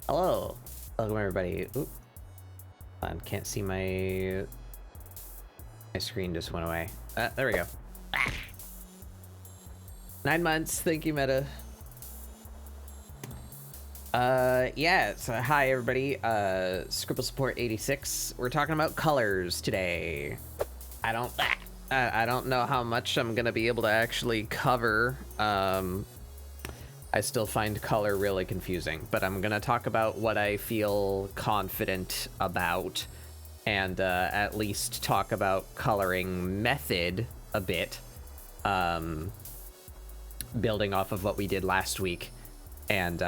Hello. Welcome everybody. Oop. I can't see my screen just went away. There we go. 9 months. Thank you, Meta. Yeah, so hi everybody. ScribbleSupport 86. We're talking about colors today. I don't know how much I'm gonna be able to actually cover. I still find color really confusing, but I'm gonna talk about what I feel confident about, and at least talk about coloring method a bit, building off of what we did last week, and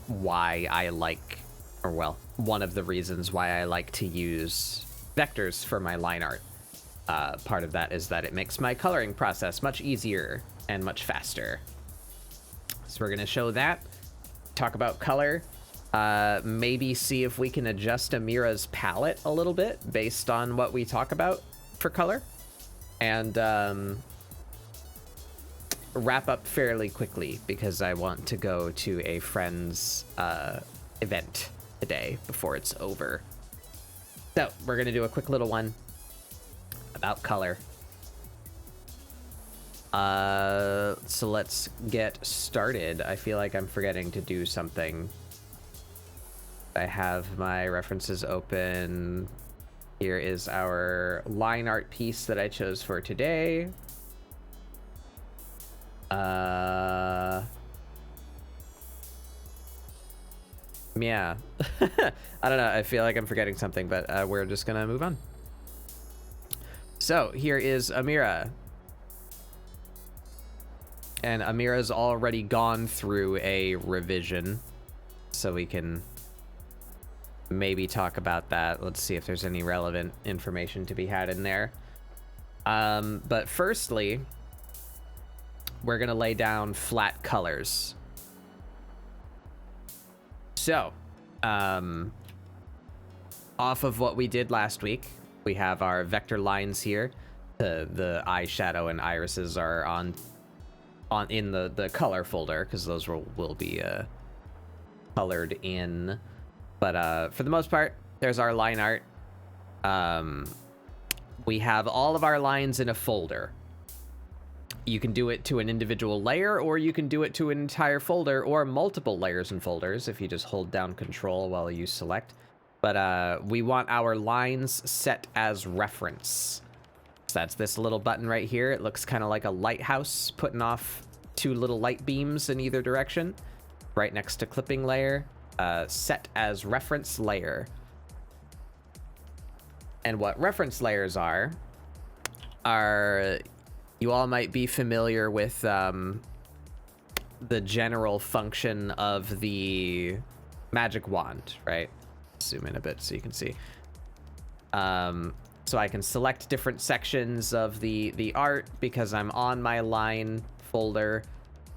why I like, or well, one of the reasons why I like to use vectors for my line art. Part of that is that it makes my coloring process much easier and much faster. So we're gonna show that, talk about color, maybe see if we can adjust Amira's palette a little bit based on what we talk about for color, and wrap up fairly quickly because I want to go to a friend's event today before it's over. So we're gonna do a quick little one about color. So let's get started. I feel like I'm forgetting to do something. I have my references open. Here is our line art piece that I chose for today. Yeah. I don't know. I feel like I'm forgetting something, but we're just gonna move on. So here is Amira. And Amira's already gone through a revision, so we can maybe talk about that. Let's see if there's any relevant information to be had in there. But firstly, we're gonna lay down flat colors. So, off of what we did last week, we have our vector lines here. The eyeshadow and irises are on in the color folder, because those will be colored in, but for the most part, there's our line art. We have all of our lines in a folder. You can do it to an individual layer, or you can do it to an entire folder, or multiple layers and folders if you just hold down Control while you select. But we want our lines set as reference. So that's this little button right here. It looks kind of like a lighthouse putting off 2 little light beams in either direction, right next to clipping layer. Set as reference layer. And what reference layers are you all might be familiar with the general function of the magic wand, right? Zoom in a bit so you can see. So I can select different sections of the art because I'm on my line folder,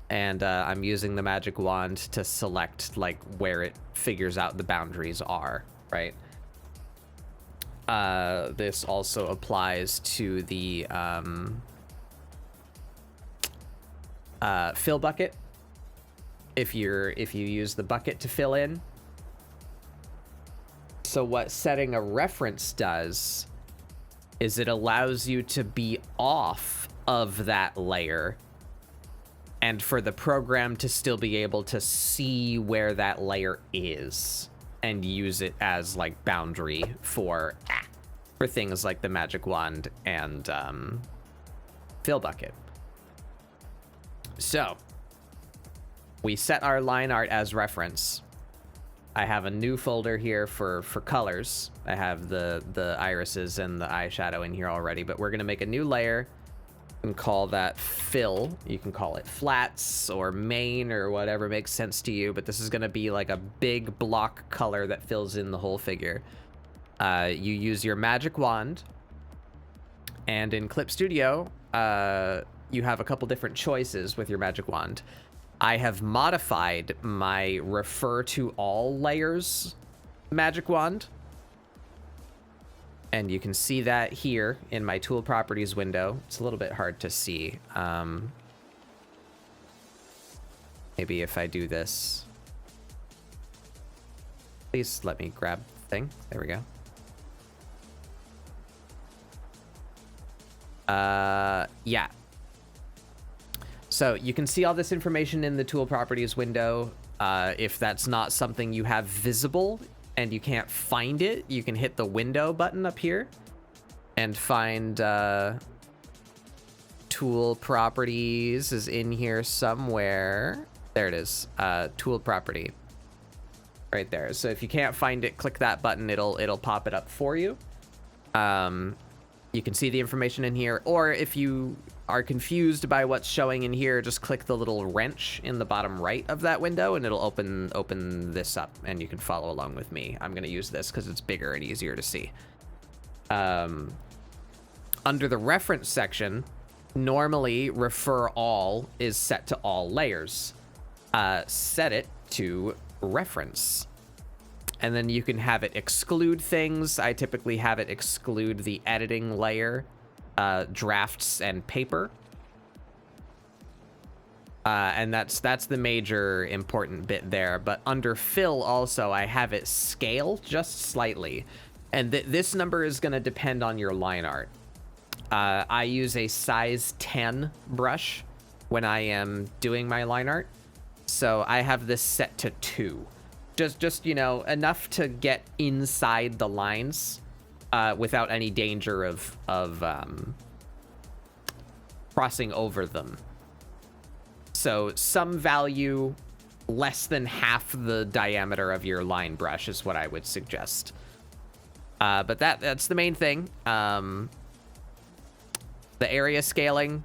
and I'm using the magic wand to select like where it figures out the boundaries are, right? This also applies to the fill bucket. If you use the bucket to fill in. So what setting a reference does is it allows you to be off of that layer, and for the program to still be able to see where that layer is and use it as like boundary for things like the magic wand and fill bucket. So we set our line art as reference. I have a new folder here for colors. I have the irises and the eyeshadow in here already, but we're gonna make a new layer and call that fill. You can call it flats or main or whatever makes sense to you, but this is gonna be like a big block color that fills in the whole figure. You use your magic wand, and in Clip Studio, you have a couple different choices with your magic wand. I have modified my refer to all layers magic wand, and you can see that here in my tool properties window. It's a little bit hard to see. Maybe if I do this. Please let me grab the thing. There we go. Yeah. So you can see all this information in the tool properties window. If that's not something you have visible and you can't find it, you can hit the window button up here and find tool properties is in here somewhere. There it is. Tool property right there. So if you can't find it, click that button. It'll pop it up for you. You can see the information in here, or if you are confused by what's showing in here, just click the little wrench in the bottom right of that window and it'll open this up and you can follow along with me. I'm going to use this because it's bigger and easier to see. Under the reference section, normally refer all is set to all layers. Set it to reference. And then you can have it exclude things. I typically have it exclude the editing layer, drafts and paper. And that's the major important bit there. But under fill also, I have it scale just slightly. And this number is going to depend on your line art. I use a size 10 brush when I am doing my line art. So I have this set to 2. Just you know, enough to get inside the lines without any danger of crossing over them. So some value less than half the diameter of your line brush is what I would suggest. But that's the main thing. The area scaling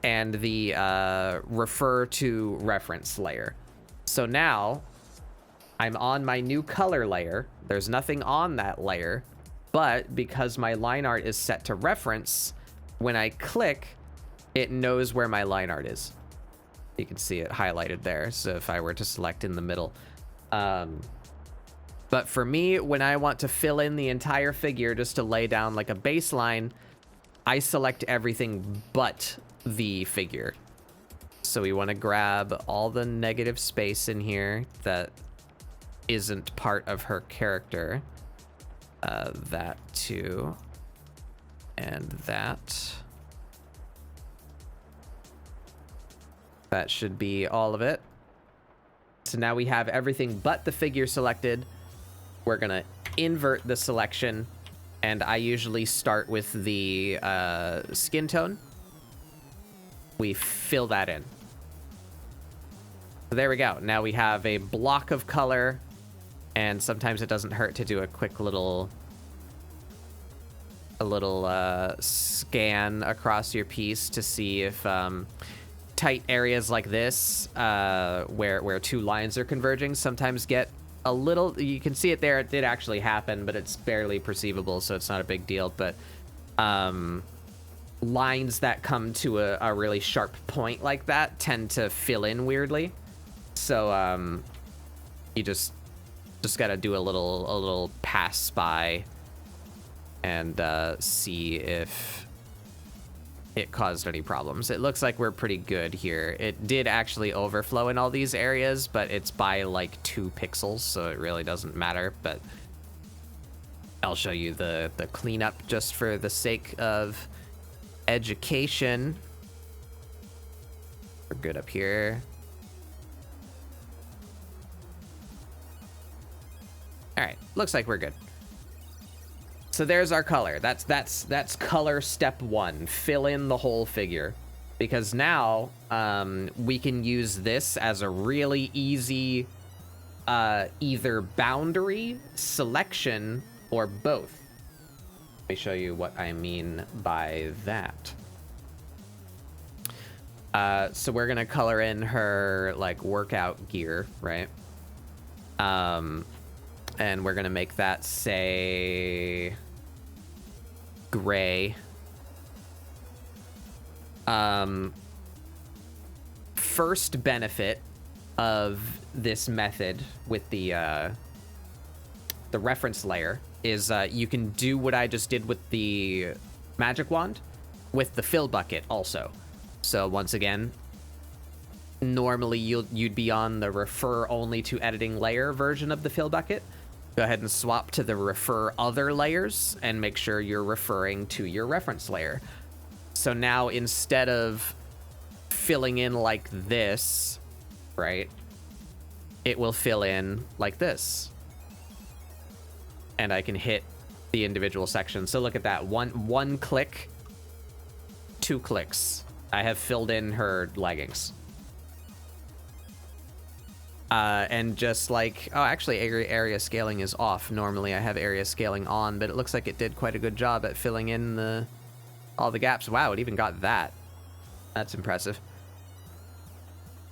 and the refer to reference layer. So now I'm on my new color layer. There's nothing on that layer, but because my line art is set to reference, when I click, it knows where my line art is. You can see it highlighted there. So if I were to select in the middle, but for me, when I want to fill in the entire figure just to lay down like a baseline, I select everything but the figure. So we want to grab all the negative space in here that isn't part of her character. That too. And that. That should be all of it. So now we have everything but the figure selected. We're going to invert the selection. And I usually start with the skin tone. We fill that in. So there we go. Now we have a block of color, and sometimes it doesn't hurt to do a quick little scan across your piece to see if tight areas like this, where two lines are converging, sometimes get a little. You can see it there. It did actually happen, but it's barely perceivable, so it's not a big deal. But lines that come to a really sharp point like that tend to fill in weirdly. So you just gotta do a little pass by and see if it caused any problems. It looks like we're pretty good here. It did actually overflow in all these areas, but it's by like 2 pixels, so it really doesn't matter. But I'll show you the cleanup just for the sake of education. We're good up here. All right, looks like we're good. So there's our color. That's color step 1. Fill in the whole figure, because now we can use this as a really easy either boundary, selection, or both. Let me show you what I mean by that. So we're gonna color in her like workout gear, right? And we're gonna make that say gray. First benefit of this method with the reference layer is you can do what I just did with the magic wand with the fill bucket also. So once again, normally you'd be on the refer only to editing layer version of the fill bucket. Go ahead and swap to the refer other layers and make sure you're referring to your reference layer. So now instead of filling in like this, right, it will fill in like this. And I can hit the individual sections. So look at that, one click, 2 clicks. I have filled in her leggings. And just like, oh, actually area scaling is off. Normally I have area scaling on, but it looks like it did quite a good job at filling in all the gaps. Wow, it even got that. That's impressive.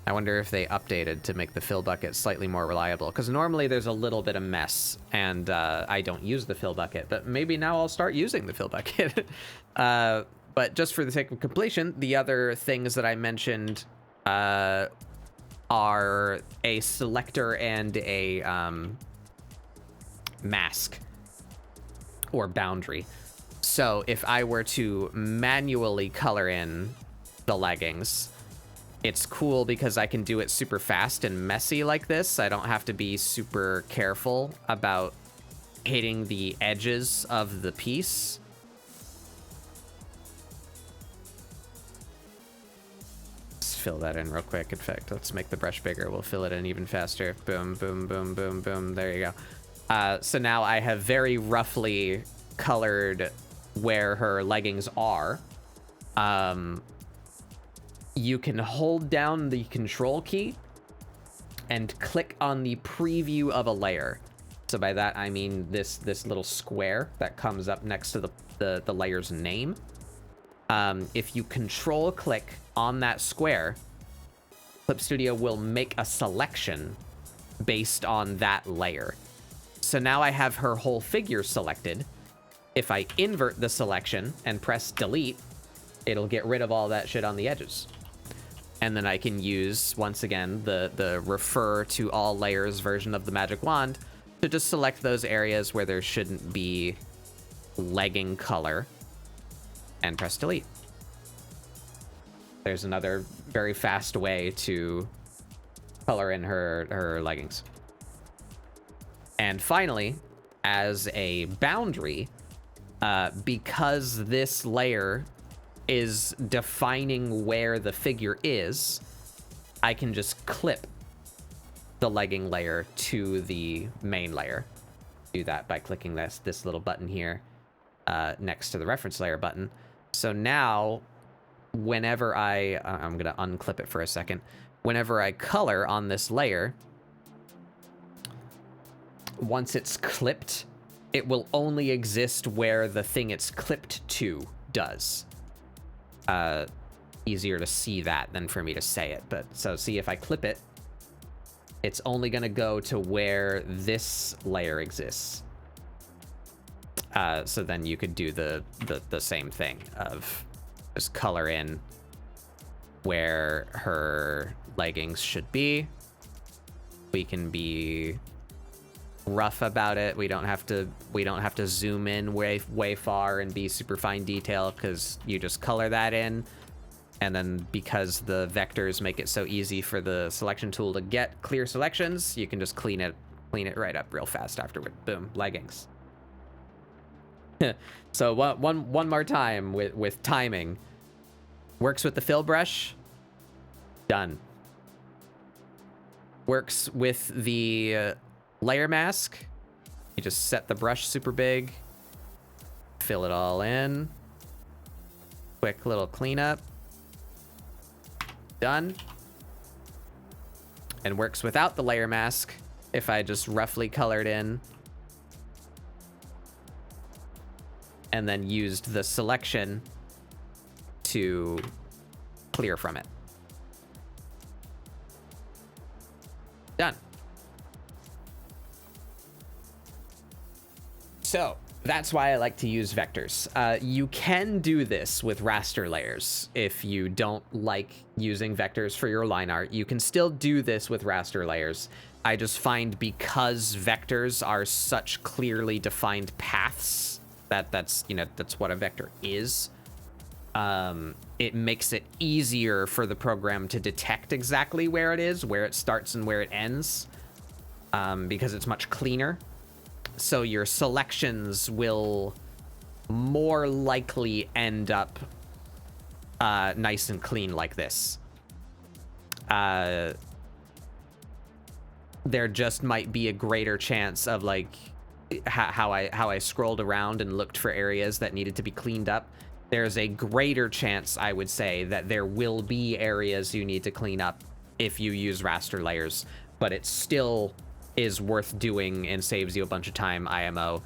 I wonder if they updated to make the fill bucket slightly more reliable, because normally there's a little bit of mess, and I don't use the fill bucket, but maybe now I'll start using the fill bucket. But just for the sake of completion, the other things that I mentioned are a selector and a mask or boundary. So if I were to manually color in the leggings, it's cool because I can do it super fast and messy like this. I don't have to be super careful about hitting the edges of the piece. Fill that in real quick. In fact, let's make the brush bigger. We'll fill it in even faster. Boom, boom, boom, boom, boom. There you go. So now I have very roughly colored where her leggings are. You can hold down the control key and click on the preview of a layer. So by that I mean this little square that comes up next to the layer's name. If you control click on that square, Clip Studio will make a selection based on that layer. So now I have her whole figure selected. If I invert the selection and press delete, it'll get rid of all that shit on the edges. And then I can use, once again, the refer to all layers version of the magic wand to just select those areas where there shouldn't be legging color and press delete. There's another very fast way to color in her leggings. And finally, as a boundary, because this layer is defining where the figure is, I can just clip the legging layer to the main layer. Do that by clicking this little button here next to the reference layer button. So now, whenever I'm gonna unclip it for a second. Whenever I color on this layer, once it's clipped, it will only exist where the thing it's clipped to does. Easier to see that than for me to say it, but so see, if I clip it, it's only gonna go to where this layer exists. So then you could do the same thing of just color in where her leggings should be. We can be rough about it. We don't have to zoom in way far and be super fine detail, because you just color that in. And then because the vectors make it so easy for the selection tool to get clear selections, you can just clean it right up real fast afterward. Boom, leggings. So one more time with timing. Works with the fill brush. Done. Works with the layer mask. You just set the brush super big. Fill it all in. Quick little cleanup. Done. And works without the layer mask if I just roughly colored in and then used the selection to clear from it. Done. So that's why I like to use vectors. You can do this with raster layers. If you don't like using vectors for your line art, you can still do this with raster layers. I just find because vectors are such clearly defined paths, that's what a vector is. it makes it easier for the program to detect exactly where it is, where it starts and where it ends, because it's much cleaner. So your selections will more likely end up nice and clean like this. There just might be a greater chance of, like, how I scrolled around and looked for areas that needed to be cleaned up. There's a greater chance, I would say, that there will be areas you need to clean up if you use raster layers, but it still is worth doing and saves you a bunch of time IMO.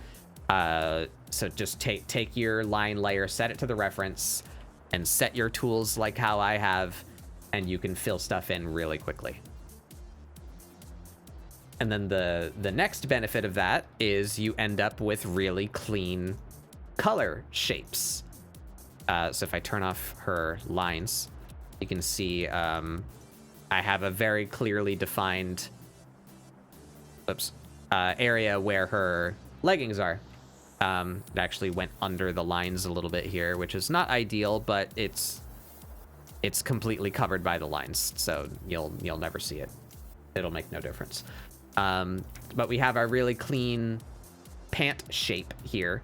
So just take your line layer, set it to the reference, and set your tools like how I have, and you can fill stuff in really quickly. And then the next benefit of that is you end up with really clean color shapes. So if I turn off her lines, you can see I have a very clearly defined area where her leggings are. It actually went under the lines a little bit here, which is not ideal, but it's completely covered by the lines, so you'll never see it. It'll make no difference. But we have our really clean pant shape here.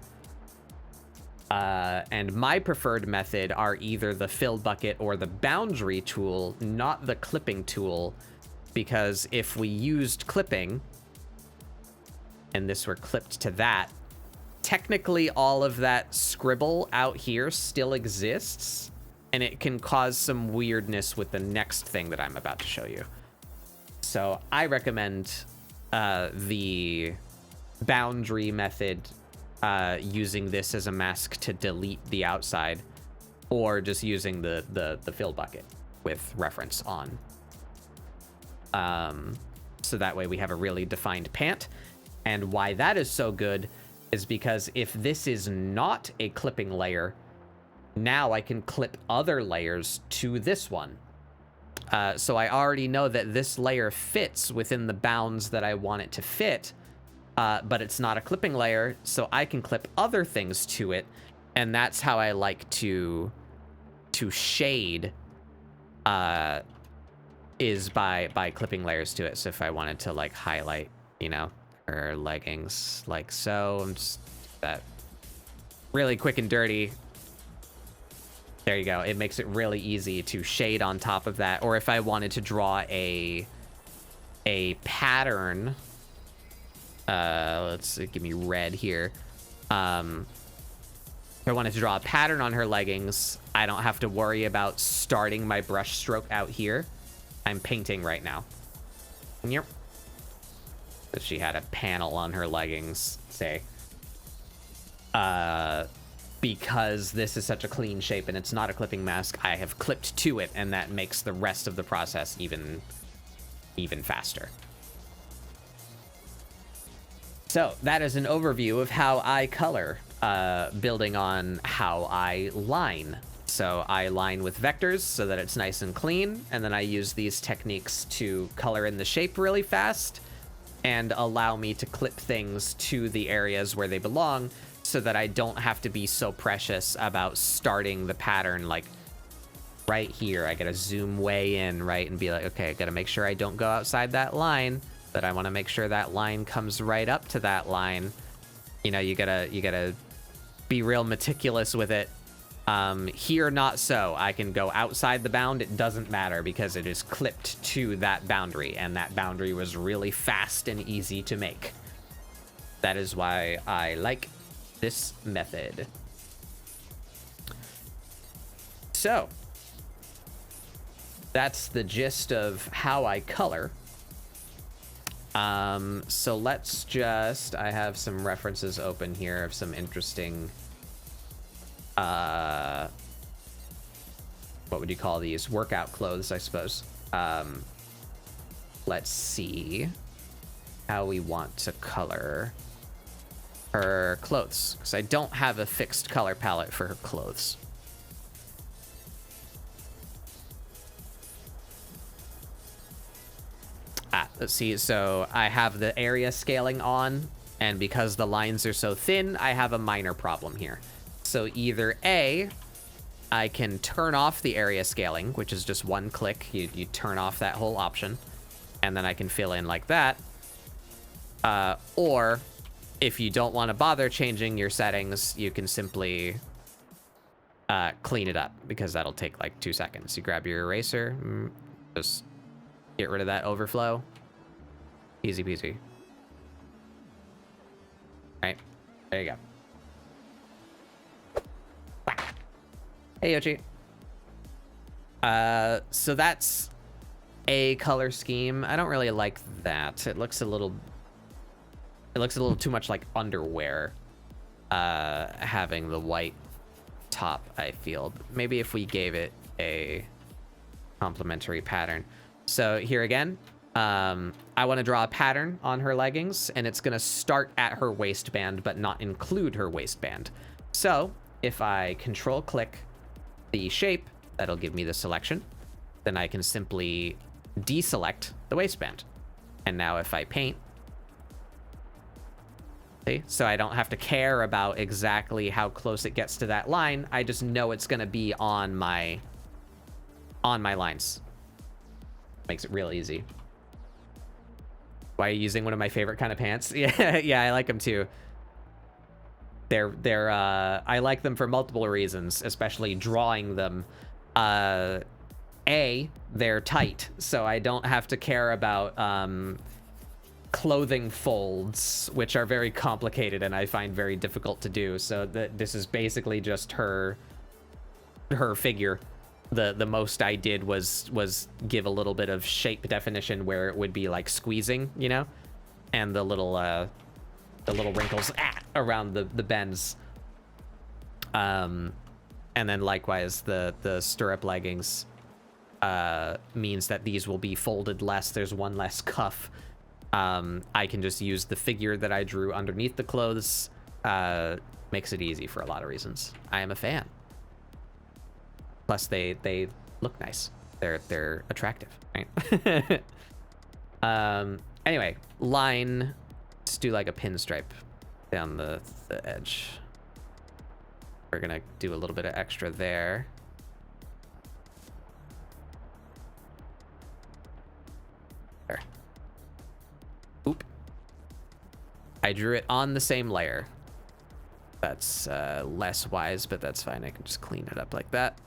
And my preferred method are either the fill bucket or the boundary tool, not the clipping tool, because if we used clipping and this were clipped to that, technically all of that scribble out here still exists, and it can cause some weirdness with the next thing that I'm about to show you. So I recommend the boundary method, using this as a mask to delete the outside, or just using the fill bucket with reference on. So that way we have a really defined pant. And why that is so good is because if this is not a clipping layer, now I can clip other layers to this one. So I already know that this layer fits within the bounds that I want it to fit, but it's not a clipping layer, so I can clip other things to it, and that's how I like to shade, is by clipping layers to it. So if I wanted to, like, highlight, you know, her leggings like so, I'm just that really quick and dirty. There you go. It makes it really easy to shade on top of that. Or if I wanted to draw a pattern, let's see, give me red here. If I wanted to draw a pattern on her leggings, I don't have to worry about starting my brush stroke out here. I'm painting right now. Yep. She had a panel on her leggings, say. Because this is such a clean shape and it's not a clipping mask, I have clipped to it, and that makes the rest of the process even faster. So that is an overview of how I color, building on how I line. So I line with vectors so that it's nice and clean, and then I use these techniques to color in the shape really fast and allow me to clip things to the areas where they belong, so that I don't have to be so precious about starting the pattern, like right here. I gotta zoom way in, right, and be like, okay, I gotta make sure I don't go outside that line, but I want to make sure that line comes right up to that line. You know, you gotta be real meticulous with it. Here, not so. I can go outside the bound, it doesn't matter, because it is clipped to that boundary, and that boundary was really fast and easy to make. That is why I like this method. So that's the gist of how I color. So let's just, I have some references open here of some interesting, what would you call these? Workout clothes, I suppose. Let's see how we want to color her clothes, because I don't have a fixed color palette for her clothes. Let's see. So I have the area scaling on, and because the lines are so thin, I have a minor problem here. So either A, I can turn off the area scaling, which is just one click. You turn off that whole option, and then I can fill in like that. Or if you don't want to bother changing your settings, you can simply clean it up, because that'll take like 2 seconds. You grab your eraser, just get rid of that overflow. Easy peasy. Right, there you go. Hey, Yoshi. So that's a color scheme. I don't really like that. It looks a little too much like underwear, having the white top, I feel. Maybe if we gave it a complementary pattern. So here again, I want to draw a pattern on her leggings, and it's going to start at her waistband but not include her waistband. So if I control click the shape, that'll give me the selection. Then I can simply deselect the waistband. And now if I paint, see? So I don't have to care about exactly how close it gets to that line. I just know it's going to be on my lines. Makes it real easy. Why are you using one of my favorite kind of pants? Yeah, I like them too. They're I like them for multiple reasons, especially drawing them. They're tight, so I don't have to care about clothing folds, which are very complicated and I find very difficult to do. So this is basically just her figure. The most I did was give a little bit of shape definition where it would be like squeezing, you know, and the little wrinkles around the bends. And then likewise the stirrup leggings means that these will be folded less. There's one less cuff. I can just use the figure that I drew underneath the clothes. Makes it easy for a lot of reasons. I am a fan. Plus they look nice. They're attractive, right? Anyway, line. Let's do like a pinstripe down the edge. We're gonna do a little bit of extra there. There. Oop. I drew it on the same layer. That's less wise, but that's fine. I can just clean it up like that.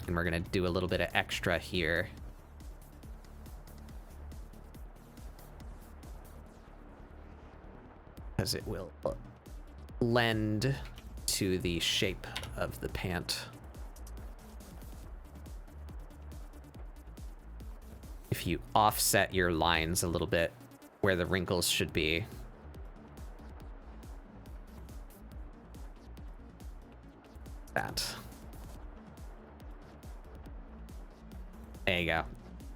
And we're gonna do a little bit of extra here. Because it will lend to the shape of the pant. If you offset your lines a little bit where the wrinkles should be. That. There you go.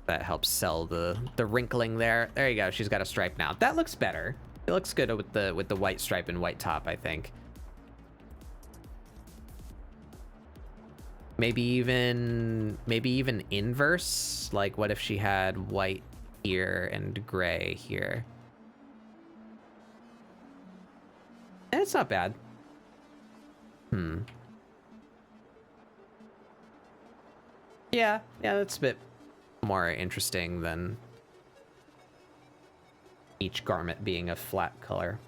That helps sell the wrinkling there. There you go. She's got a stripe now. That looks better. It looks good with the white stripe and white top, I think. Maybe even inverse. Like, what if she had white here and gray here? And it's not bad. Yeah, that's a bit more interesting than each garment being a flat color.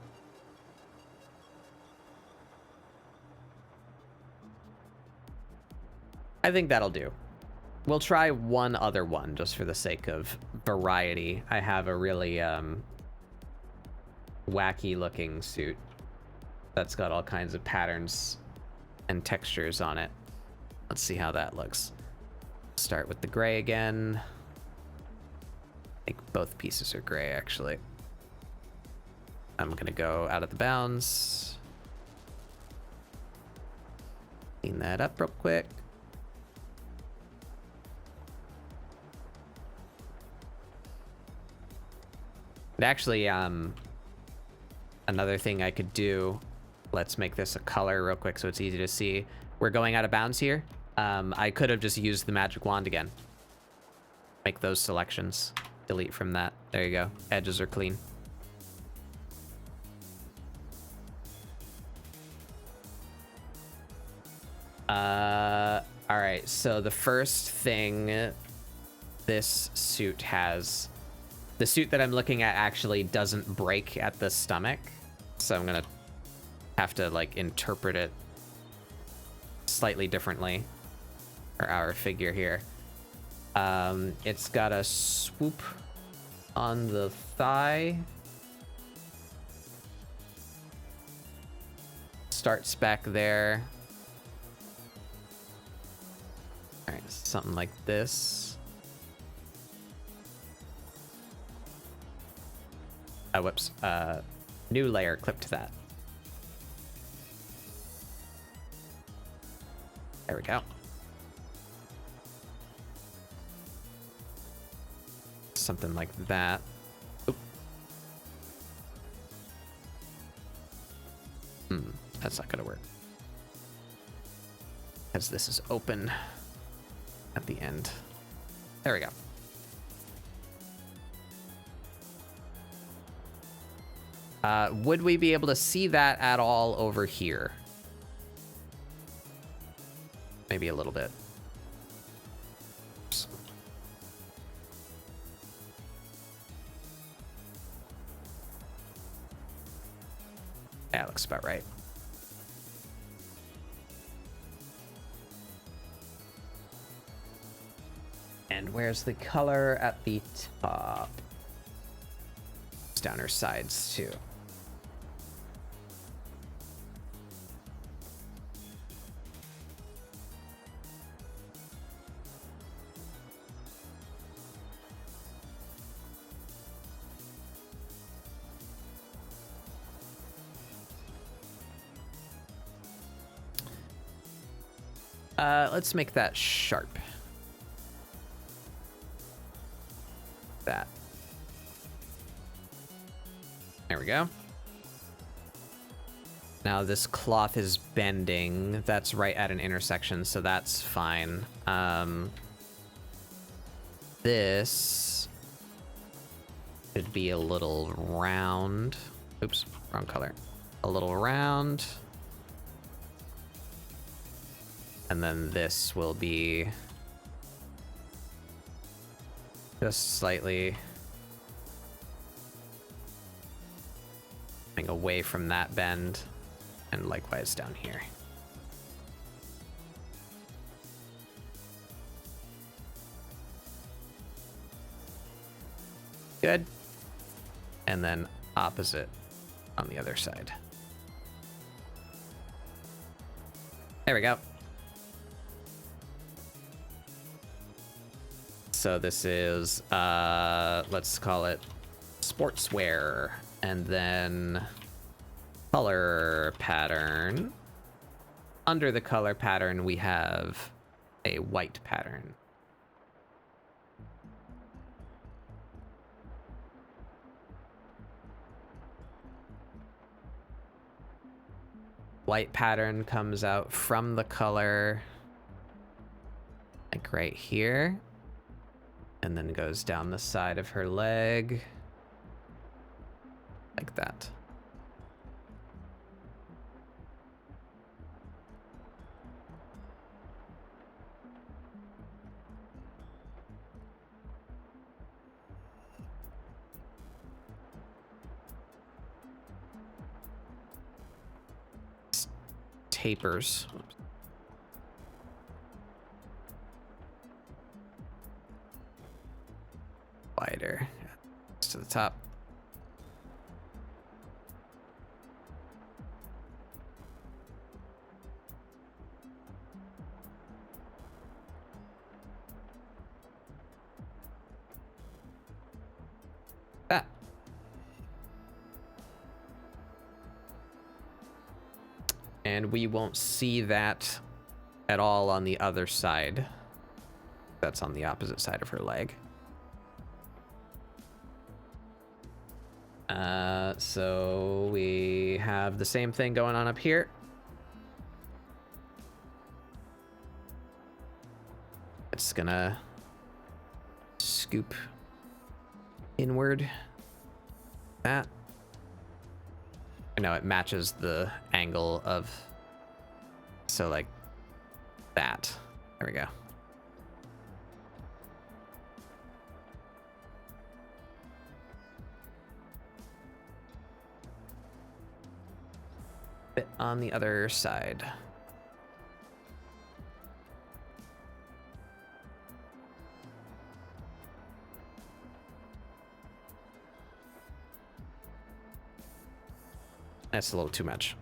I think that'll do. We'll try one other one just for the sake of variety. I have a really wacky looking suit that's got all kinds of patterns and textures on it. Let's see how that looks. Start with the gray again. I think both pieces are gray, actually. I'm gonna go out of the bounds. Clean that up real quick. And actually, another thing I could do, let's make this a color real quick so it's easy to see. We're going out of bounds here. I could have just used the magic wand again. Make those selections. Delete from that. There you go. Edges are clean. All right, so the first thing this suit has, the suit that I'm looking at actually doesn't break at the stomach, so I'm gonna have to like interpret it slightly differently for our figure here. It's got a swoop on the thigh. Starts back there. All right, something like this. Oh, whoops. New layer, clip to that. There we go. Something like that. Oop. That's not gonna work. Because this is open at the end. There we go. Would we be able to see that at all over here? Maybe a little bit. Oops. Yeah, looks about right. And where's the color at the top? It's down her sides too. Let's make that sharp. That. There we go. Now this cloth is bending. That's right at an intersection, so that's fine. This could be a little round. Oops, wrong color. A little round. And then this will be just slightly coming away from that bend, and likewise down here. Good. And then opposite on the other side. There we go. So this is, let's call it sportswear, and then color pattern. Under the color pattern, we have a white pattern. White pattern comes out from the color, like right here. And then goes down the side of her leg, like that. Tapers. Oops. Wider to the top. That. And we won't see that at all on the other side. That's on the opposite side of her leg. So we have the same thing going on up here. It's gonna scoop inward. That. I know it matches the angle of, so like that. There we go. Bit on the other side. That's a little too much.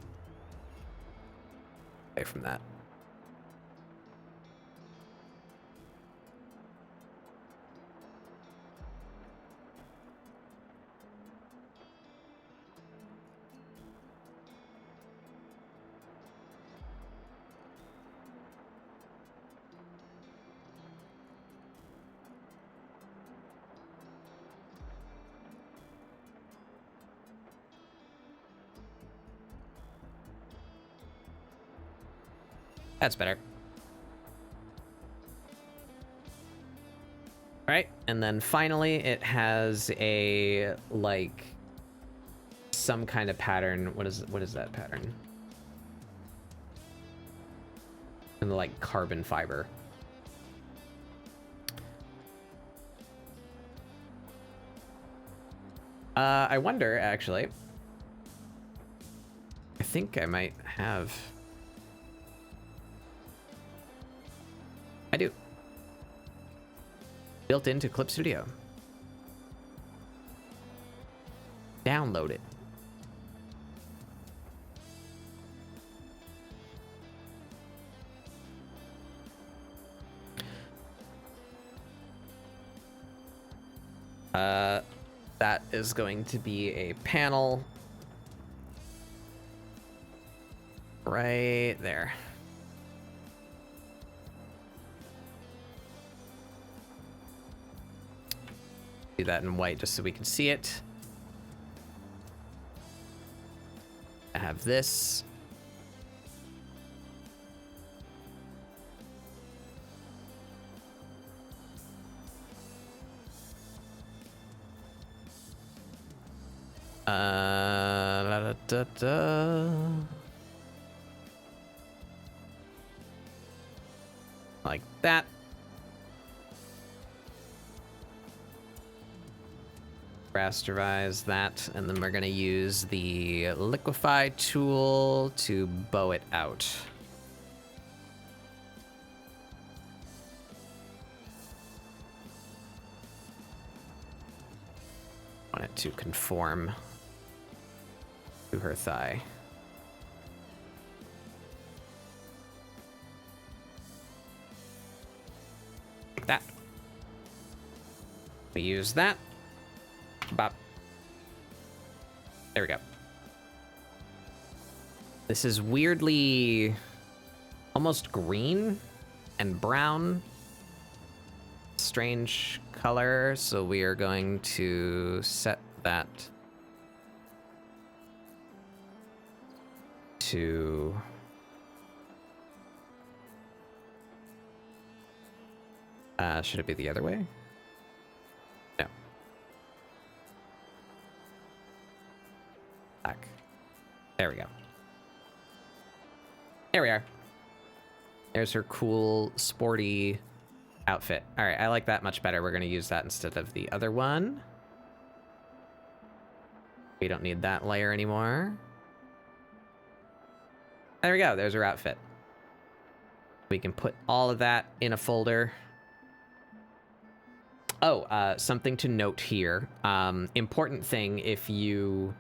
Away from that. That's better. All right, and then finally it has a, like, some kind of pattern. What is that pattern? And the, like, carbon fiber. I wonder, actually. I think I might have... I do. Built into Clip Studio. Download it. That is going to be a panel right there. Do that in white just so we can see it. I have this. Like that. Rasterize that, and then we're going to use the liquefy tool to bow it out. Want it to conform to her thigh. Like that. We use that. Bop. There we go. This is weirdly almost green and brown. Strange color, so we are going to set that to should it be the other way? No. Back. There we go. There we are. There's her cool, sporty outfit. All right, I like that much better. We're going to use that instead of the other one. We don't need that layer anymore. There we go. There's her outfit. We can put all of that in a folder. Oh, something to note here. Important thing if you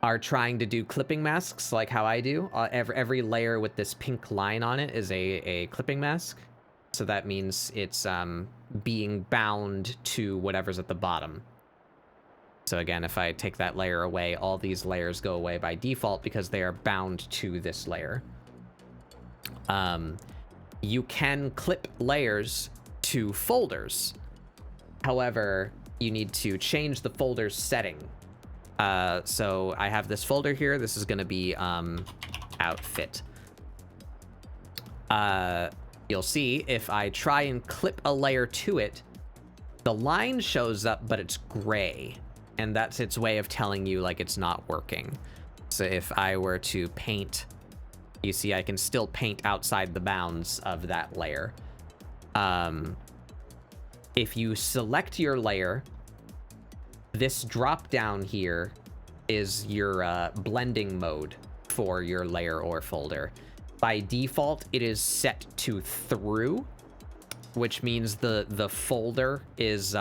are trying to do clipping masks like how I do. Every layer with this pink line on it is a clipping mask. So that means it's being bound to whatever's at the bottom. So again, if I take that layer away, all these layers go away by default because they are bound to this layer. You can clip layers to folders. However, you need to change the folder's setting. So I have this folder here. This is going to be outfit. You'll see if I try and clip a layer to it, the line shows up, but it's gray. And that's its way of telling you like it's not working. So if I were to paint, You see I can still paint outside the bounds of that layer. If you select your layer, this drop down here is your blending mode for your layer or folder. By default, it is set to through, which means the folder is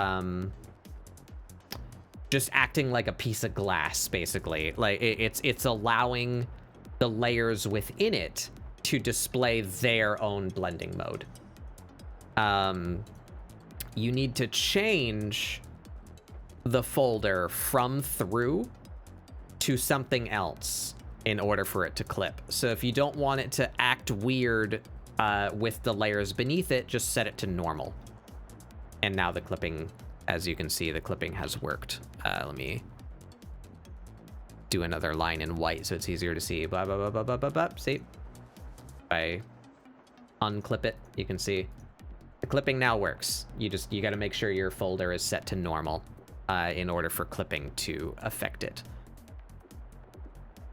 just acting like a piece of glass, basically. Like it's allowing the layers within it to display their own blending mode. You need to change the folder from through to something else in order for it to clip. So if you don't want it to act weird with the layers beneath it, just set it to normal. And now the clipping, as you can see, the clipping has worked. Let me do another line in white so it's easier to see. Blah, blah, blah, blah, blah, blah, blah. See? If I unclip it, you can see the clipping now works. You got to make sure your folder is set to normal in order for clipping to affect it.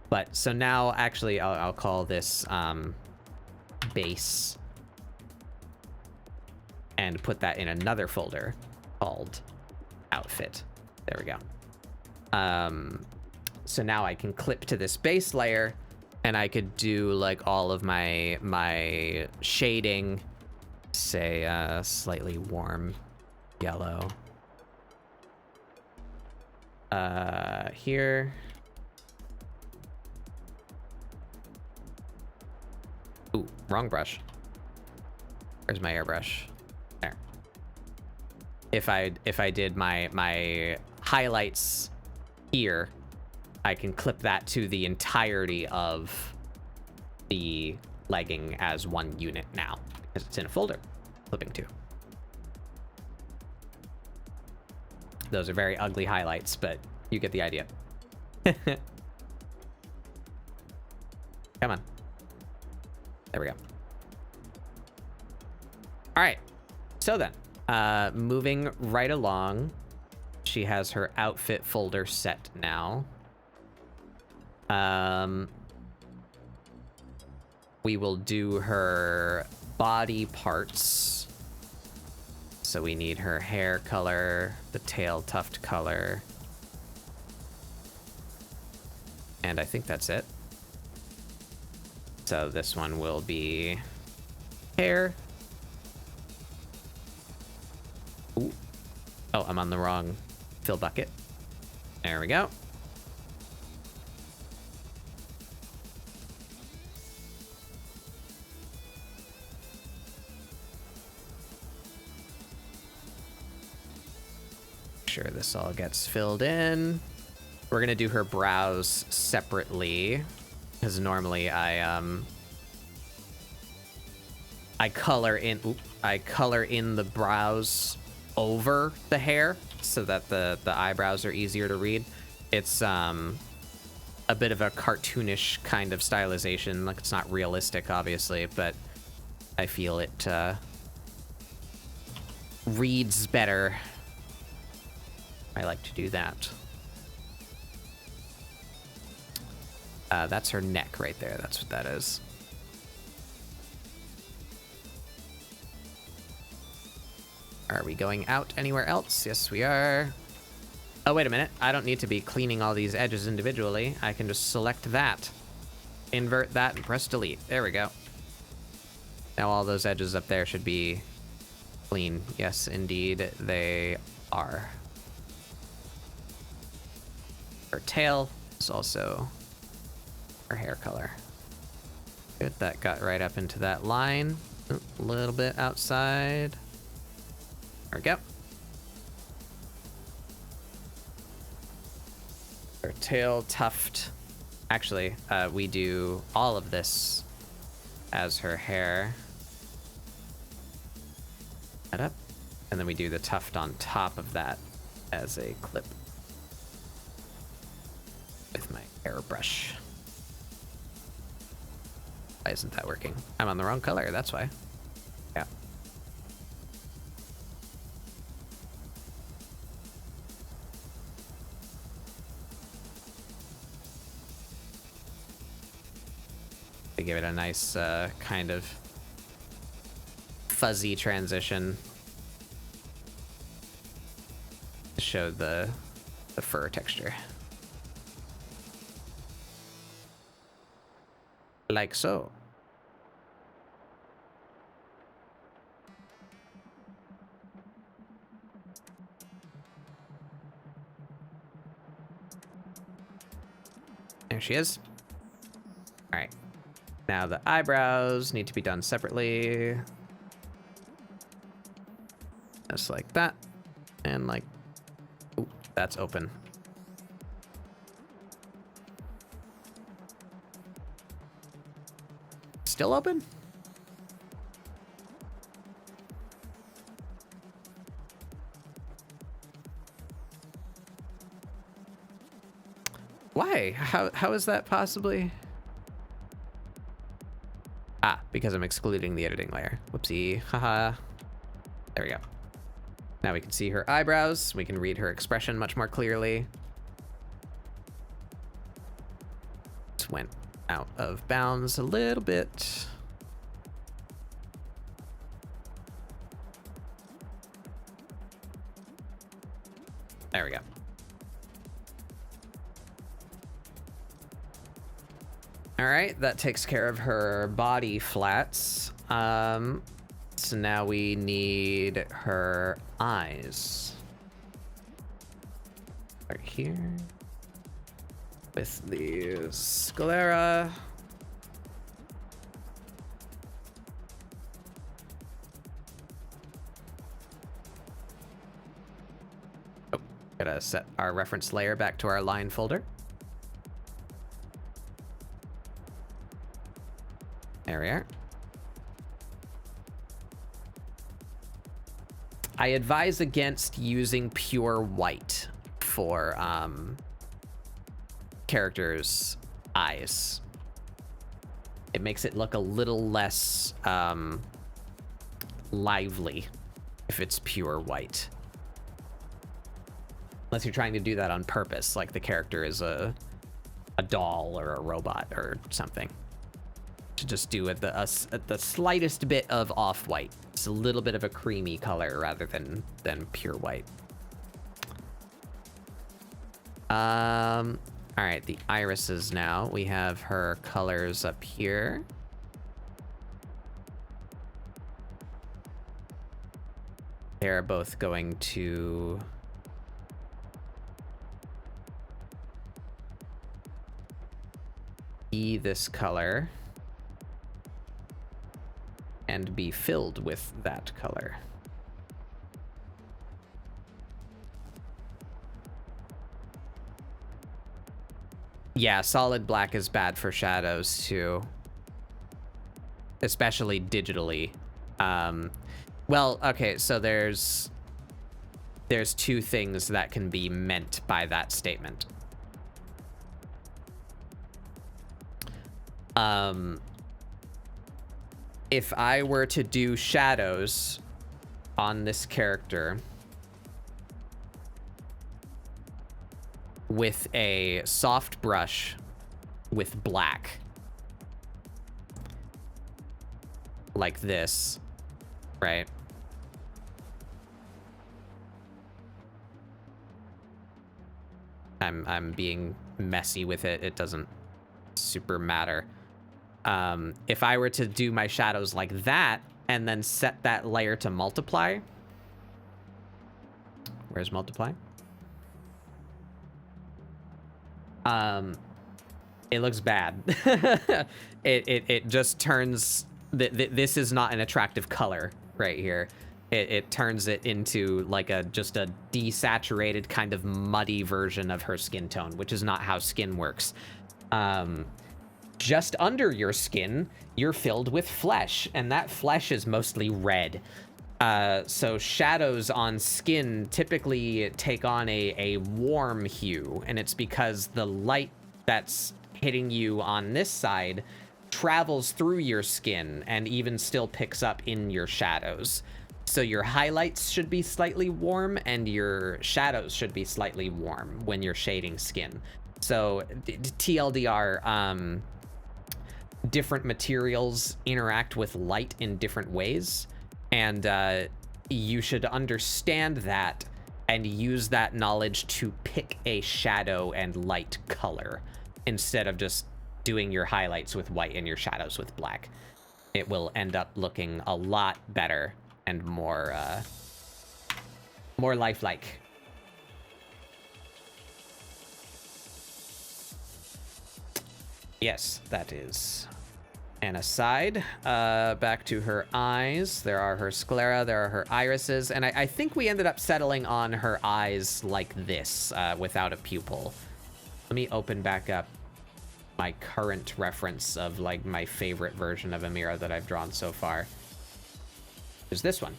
But so now, actually, I'll call this base and put that in another folder called outfit. There we go. So now I can clip to this base layer, and I could do like all of my shading, say slightly warm yellow here. Ooh, wrong brush. Where's my airbrush? There. If I did my highlights here, I can clip that to the entirety of the legging as one unit now, because it's in a folder. Clipping to. Those are very ugly highlights, but you get the idea. Come on. There we go. All right. So then, moving right along, she has her outfit folder set now. We will do her body parts. So we need her hair color, the tail tuft color. And I think that's it. So this one will be hair. Ooh. Oh, I'm on the wrong fill bucket. There we go. Sure this all gets filled in. We're gonna do her brows separately, because normally I color in the brows over the hair so that the eyebrows are easier to read. It's a bit of a cartoonish kind of stylization. Like, it's not realistic, obviously, but I feel it reads better. I like to do that. That's her neck right there. That's what that is. Are we going out anywhere else? Yes, we are. Oh, wait a minute. I don't need to be cleaning all these edges individually. I can just select that, invert that, and press delete. There we go. Now all those edges up there should be clean. Yes, indeed, they are. Her tail is also her hair color. Good, that got right up into that line. A little bit outside. There we go. Her tail tuft. Actually, we do all of this as her hair. That up. And then we do the tuft on top of that as a clip. With my airbrush. Why isn't that working? I'm on the wrong color, that's why. Yeah. to give it a nice kind of fuzzy transition to show the fur texture. Like so. There she is. All right. Now the eyebrows need to be done separately. Just like that. And like, ooh, that's open. Still open? Why? How is that possibly? Ah, because I'm excluding the editing layer. Whoopsie. Haha. There we go. Now we can see her eyebrows. We can read her expression much more clearly. Just went out of bounds a little bit. There we go. All right, that takes care of her body flats. So now we need her eyes. Right here. With the sclera. Oh, gotta set our reference layer back to our line folder. There we are. I advise against using pure white for characters' eyes. It makes it look a little less lively if it's pure white. Unless you're trying to do that on purpose, like the character is a doll or a robot or something. To just do it the slightest bit of off-white. It's a little bit of a creamy color rather than pure white. All right, the irises now. We have her colors up here. They're both going to be this color and be filled with that color. Yeah, solid black is bad for shadows too, especially digitally. Well, okay, so there's two things that can be meant by that statement. If I were to do shadows on this character with a soft brush with black, like this, right? I'm being messy with it. It doesn't super matter. If I were to do my shadows like that and then set that layer to multiply, where's multiply? It looks bad. it just turns this is not an attractive color right here. It turns it into like just a desaturated kind of muddy version of her skin tone, which is not how skin works. Just under your skin, you're filled with flesh, and that flesh is mostly red. So shadows on skin typically take on a warm hue, and it's because the light that's hitting you on this side travels through your skin and even still picks up in your shadows. So your highlights should be slightly warm and your shadows should be slightly warm when you're shading skin. So TLDR, different materials interact with light in different ways, and you should understand that and use that knowledge to pick a shadow and light color instead of just doing your highlights with white and your shadows with black. It will end up looking a lot better and more lifelike. Yes, that is an aside. Back to her eyes. There are her sclera, there are her irises, and I think we ended up settling on her eyes like this, without a pupil. Let me open back up my current reference of like my favorite version of Amira that I've drawn so far. There's this one.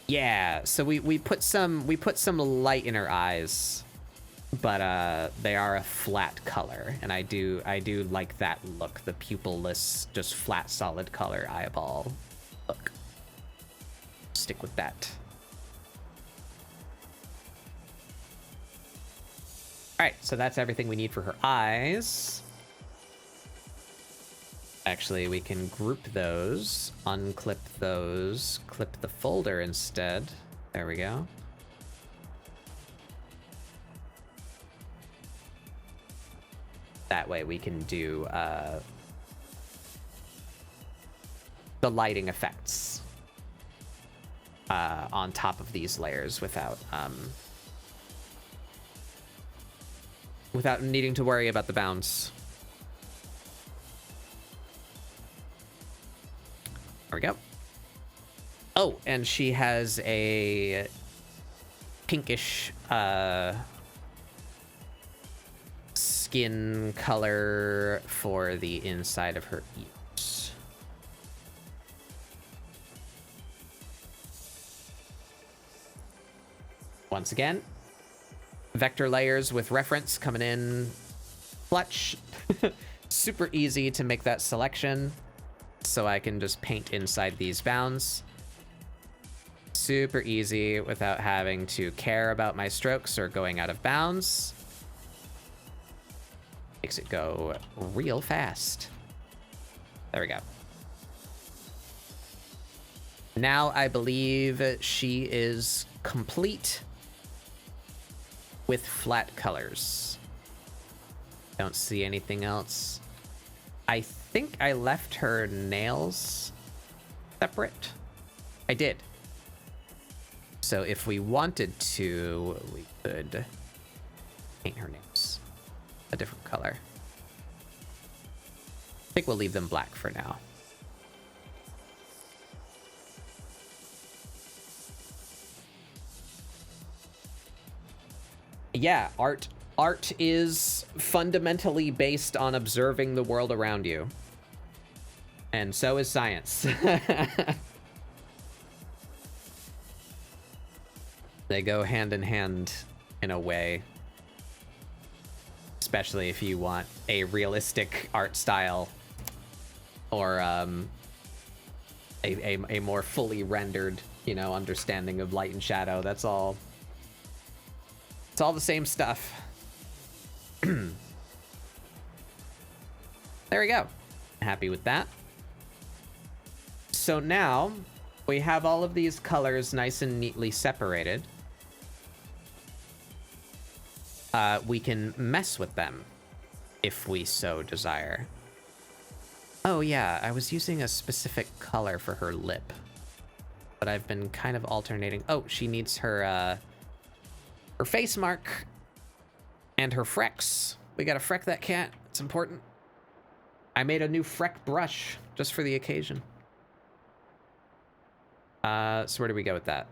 Yeah, so we put some light in her eyes, but they are a flat color, and I do like that look, the pupilless, just flat solid color eyeball look. Stick with that. All right, so that's everything we need for her eyes. Actually, we can group those, unclip those, clip the folder instead. There we go. That way we can do the lighting effects on top of these layers without needing to worry about the bounds. There we go. Oh, and she has a pinkish skin color for the inside of her ears. Once again, vector layers with reference coming in clutch. Super easy to make that selection, so I can just paint inside these bounds. Super easy without having to care about my strokes or going out of bounds. Makes it go real fast. There we go. Now I believe she is complete with flat colors. Don't see anything else. I think I left her nails separate. I did. So if we wanted to, we could paint her nails a different color. I think we'll leave them black for now. Yeah, art is fundamentally based on observing the world around you. And so is science. They go hand in hand in a way. Especially if you want a realistic art style or a more fully rendered, you know, understanding of light and shadow. That's all. It's all the same stuff. There we go. Happy with that. So now we have all of these colors nice and neatly separated. We can mess with them if we so desire. Oh yeah, I was using a specific color for her lip, but I've been kind of alternating. Oh, she needs her face mark and her frecks. We gotta freck that cat. It's important. I made a new freck brush just for the occasion. So where do we go with that?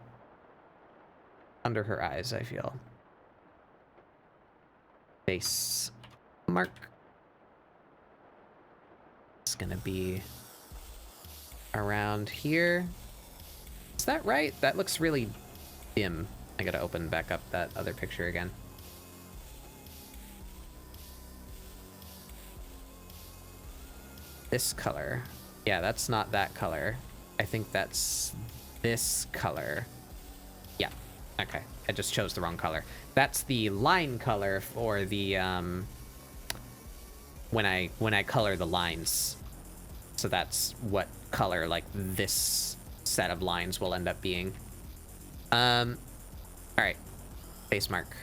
Under her eyes, I feel. Face mark. It's gonna be around here. Is that right? That looks really dim. I gotta open back up that other picture again. This color. Yeah, that's not that color. I think that's this color. Yeah. Okay, I just chose the wrong color. That's the line color for the when I color the lines. So that's what color like this set of lines will end up being. All right, face mark.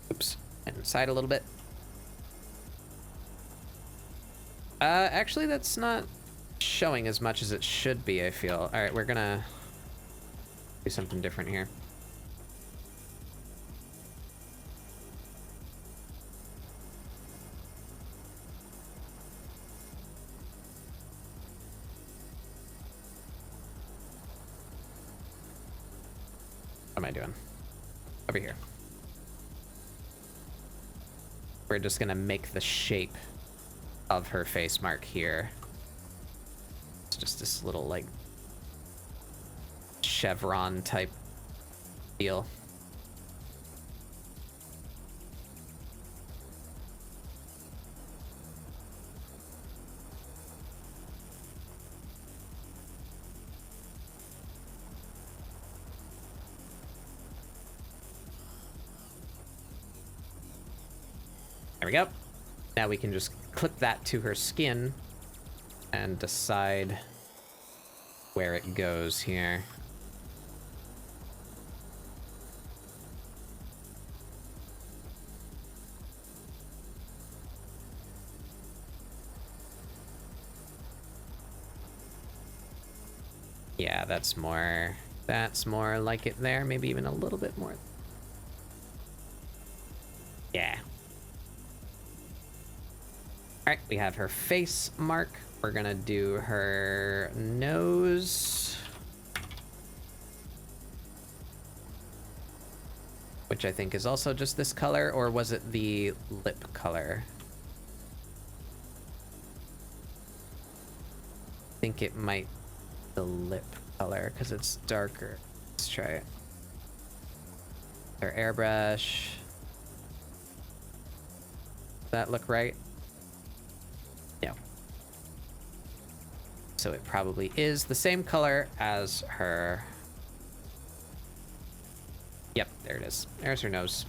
Oops, inside a little bit. Actually, that's not showing as much as it should be, I feel. All right, we're gonna do something different here. What am I doing? Over here. We're just gonna make the shape of her face mark here. It's just this little like chevron type deal. There we go. Now we can just clip that to her skin and decide where it goes here. Yeah, that's more like it there. Maybe even a little bit more. Yeah. All right, we have her face mark. We're gonna do her nose, which I think is also just this color, or was it the lip color? I think it might be the lip color because it's darker. Let's try it. Her airbrush. Does that look right? No. So it probably is the same color as her. Yep, there it is. There's her nose.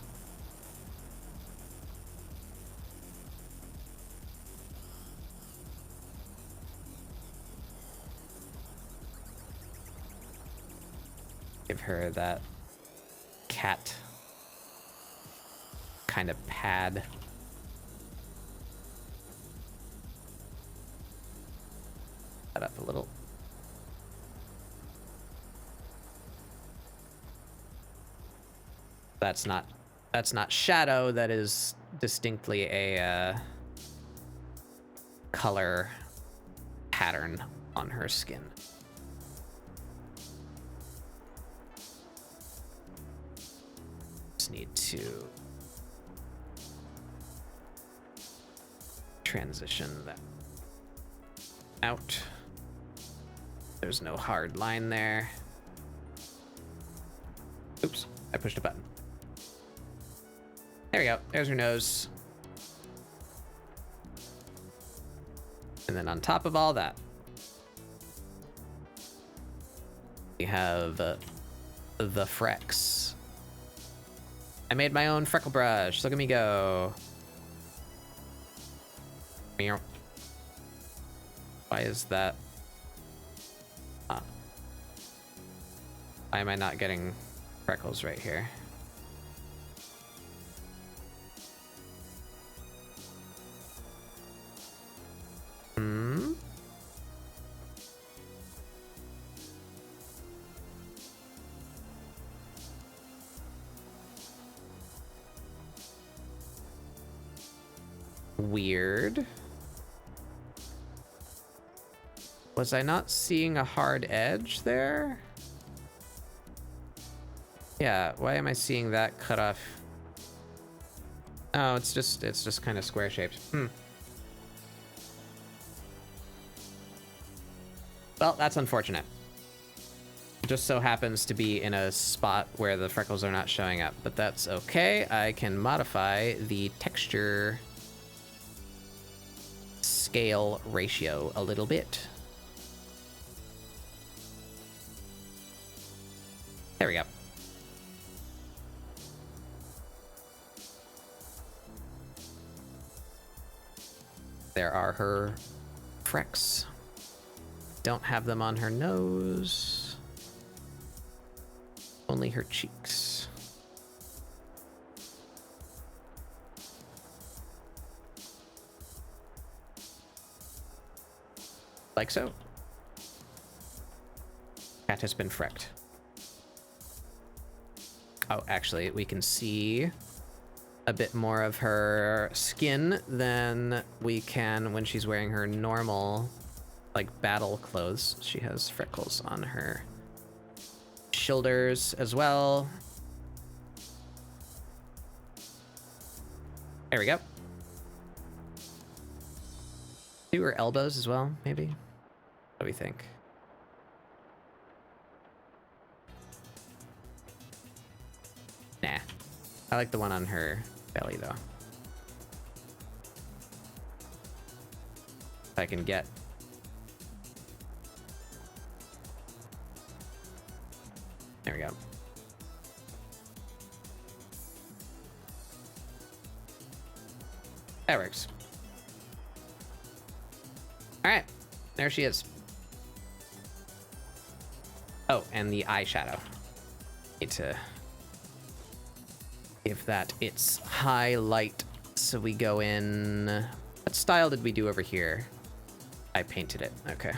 Give her that cat kind of pad. That up a little. That's not shadow. That is distinctly a color pattern on her skin. Just need to transition that out. There's no hard line there. Oops, I pushed a button. There we go. There's her nose. And then on top of all that, we have the Frex. I made my own freckle brush. Look at me go. Meow. Why is that? Why am I not getting freckles right here? Weird. Was I not seeing a hard edge there? Yeah, why am I seeing that cut off? Oh, it's just kind of square shaped. Well, that's unfortunate. Just so happens to be in a spot where the freckles are not showing up, but that's okay. I can modify the texture scale ratio a little bit. There we go. There are her frecks. Don't have them on her nose. Only her cheeks. Like so. Cat has been frecked. Oh, actually, we can see a bit more of her skin than we can when she's wearing her normal, like, battle clothes. She has freckles on her shoulders as well. There we go. Do her elbows as well, maybe? What do we think? Nah. I like the one on her belly, though. If I can get... There we go. That works. All right, there she is. Oh, and the eyeshadow. Need to give that its highlight. So we go in. What style did we do over here? I painted it. Okay.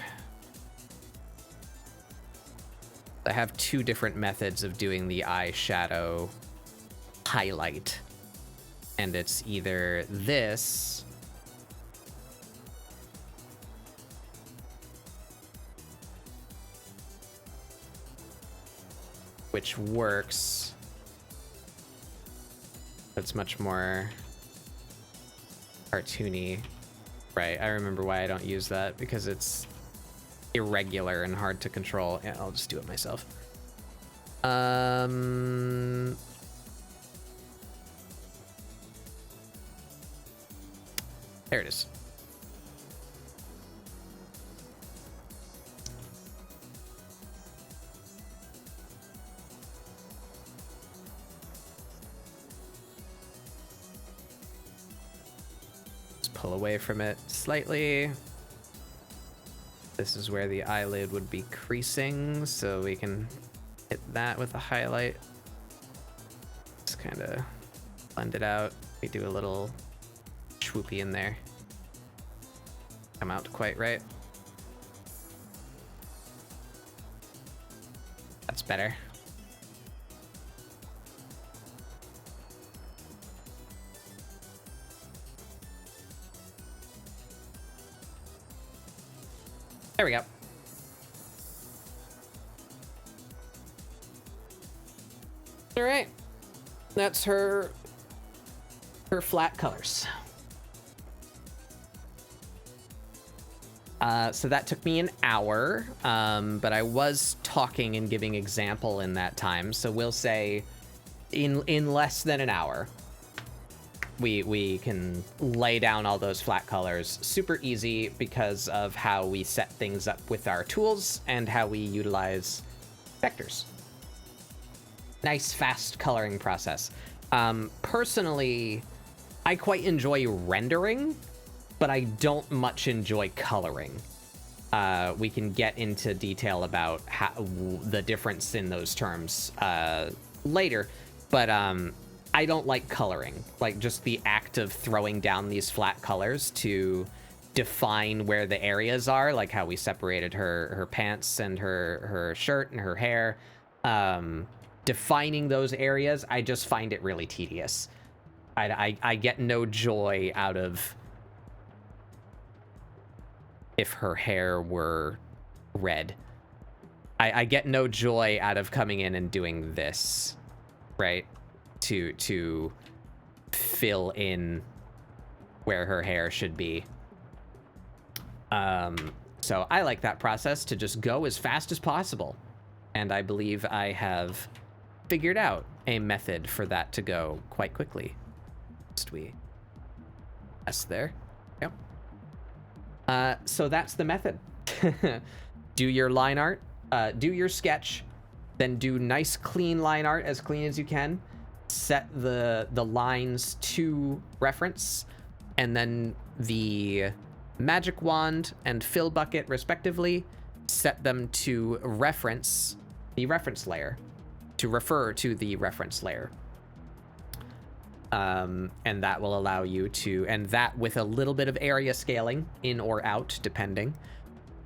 I have two different methods of doing the eyeshadow highlight. And it's either this, which works. It's much more cartoony. Right, I remember why I don't use that, because it's irregular and hard to control. Yeah, I'll just do it myself. There it is. Let's pull away from it slightly. This is where the eyelid would be creasing, so we can hit that with a highlight. Just kind of blend it out. We do a little swoopy in there. Come out quite right. That's better. There we go. All right, that's her flat colors. So that took me an hour, but I was talking and giving example in that time. So we'll say in less than an hour, we can lay down all those flat colors. Super easy because of how we set things up with our tools and how we utilize vectors. Nice, fast coloring process. Personally, I quite enjoy rendering, but I don't much enjoy coloring. We can get into detail about how, the difference in those terms later, but I don't like coloring. Like, just the act of throwing down these flat colors to define where the areas are, like how we separated her pants and her shirt and her hair. Defining those areas, I just find it really tedious. I get no joy out of if her hair were red. I get no joy out of coming in and doing this, right? To fill in where her hair should be. So I like that process to just go as fast as possible. And I believe I have figured out a method for that to go quite quickly. Yes, there. Yep. So that's the method. Do your line art, do your sketch, then do nice clean line art, as clean as you can. Set the lines to reference, and then the magic wand and fill bucket respectively, set them to reference the reference layer, to refer to the reference layer. And that will allow you to, and that with a little bit of area scaling in or out, depending,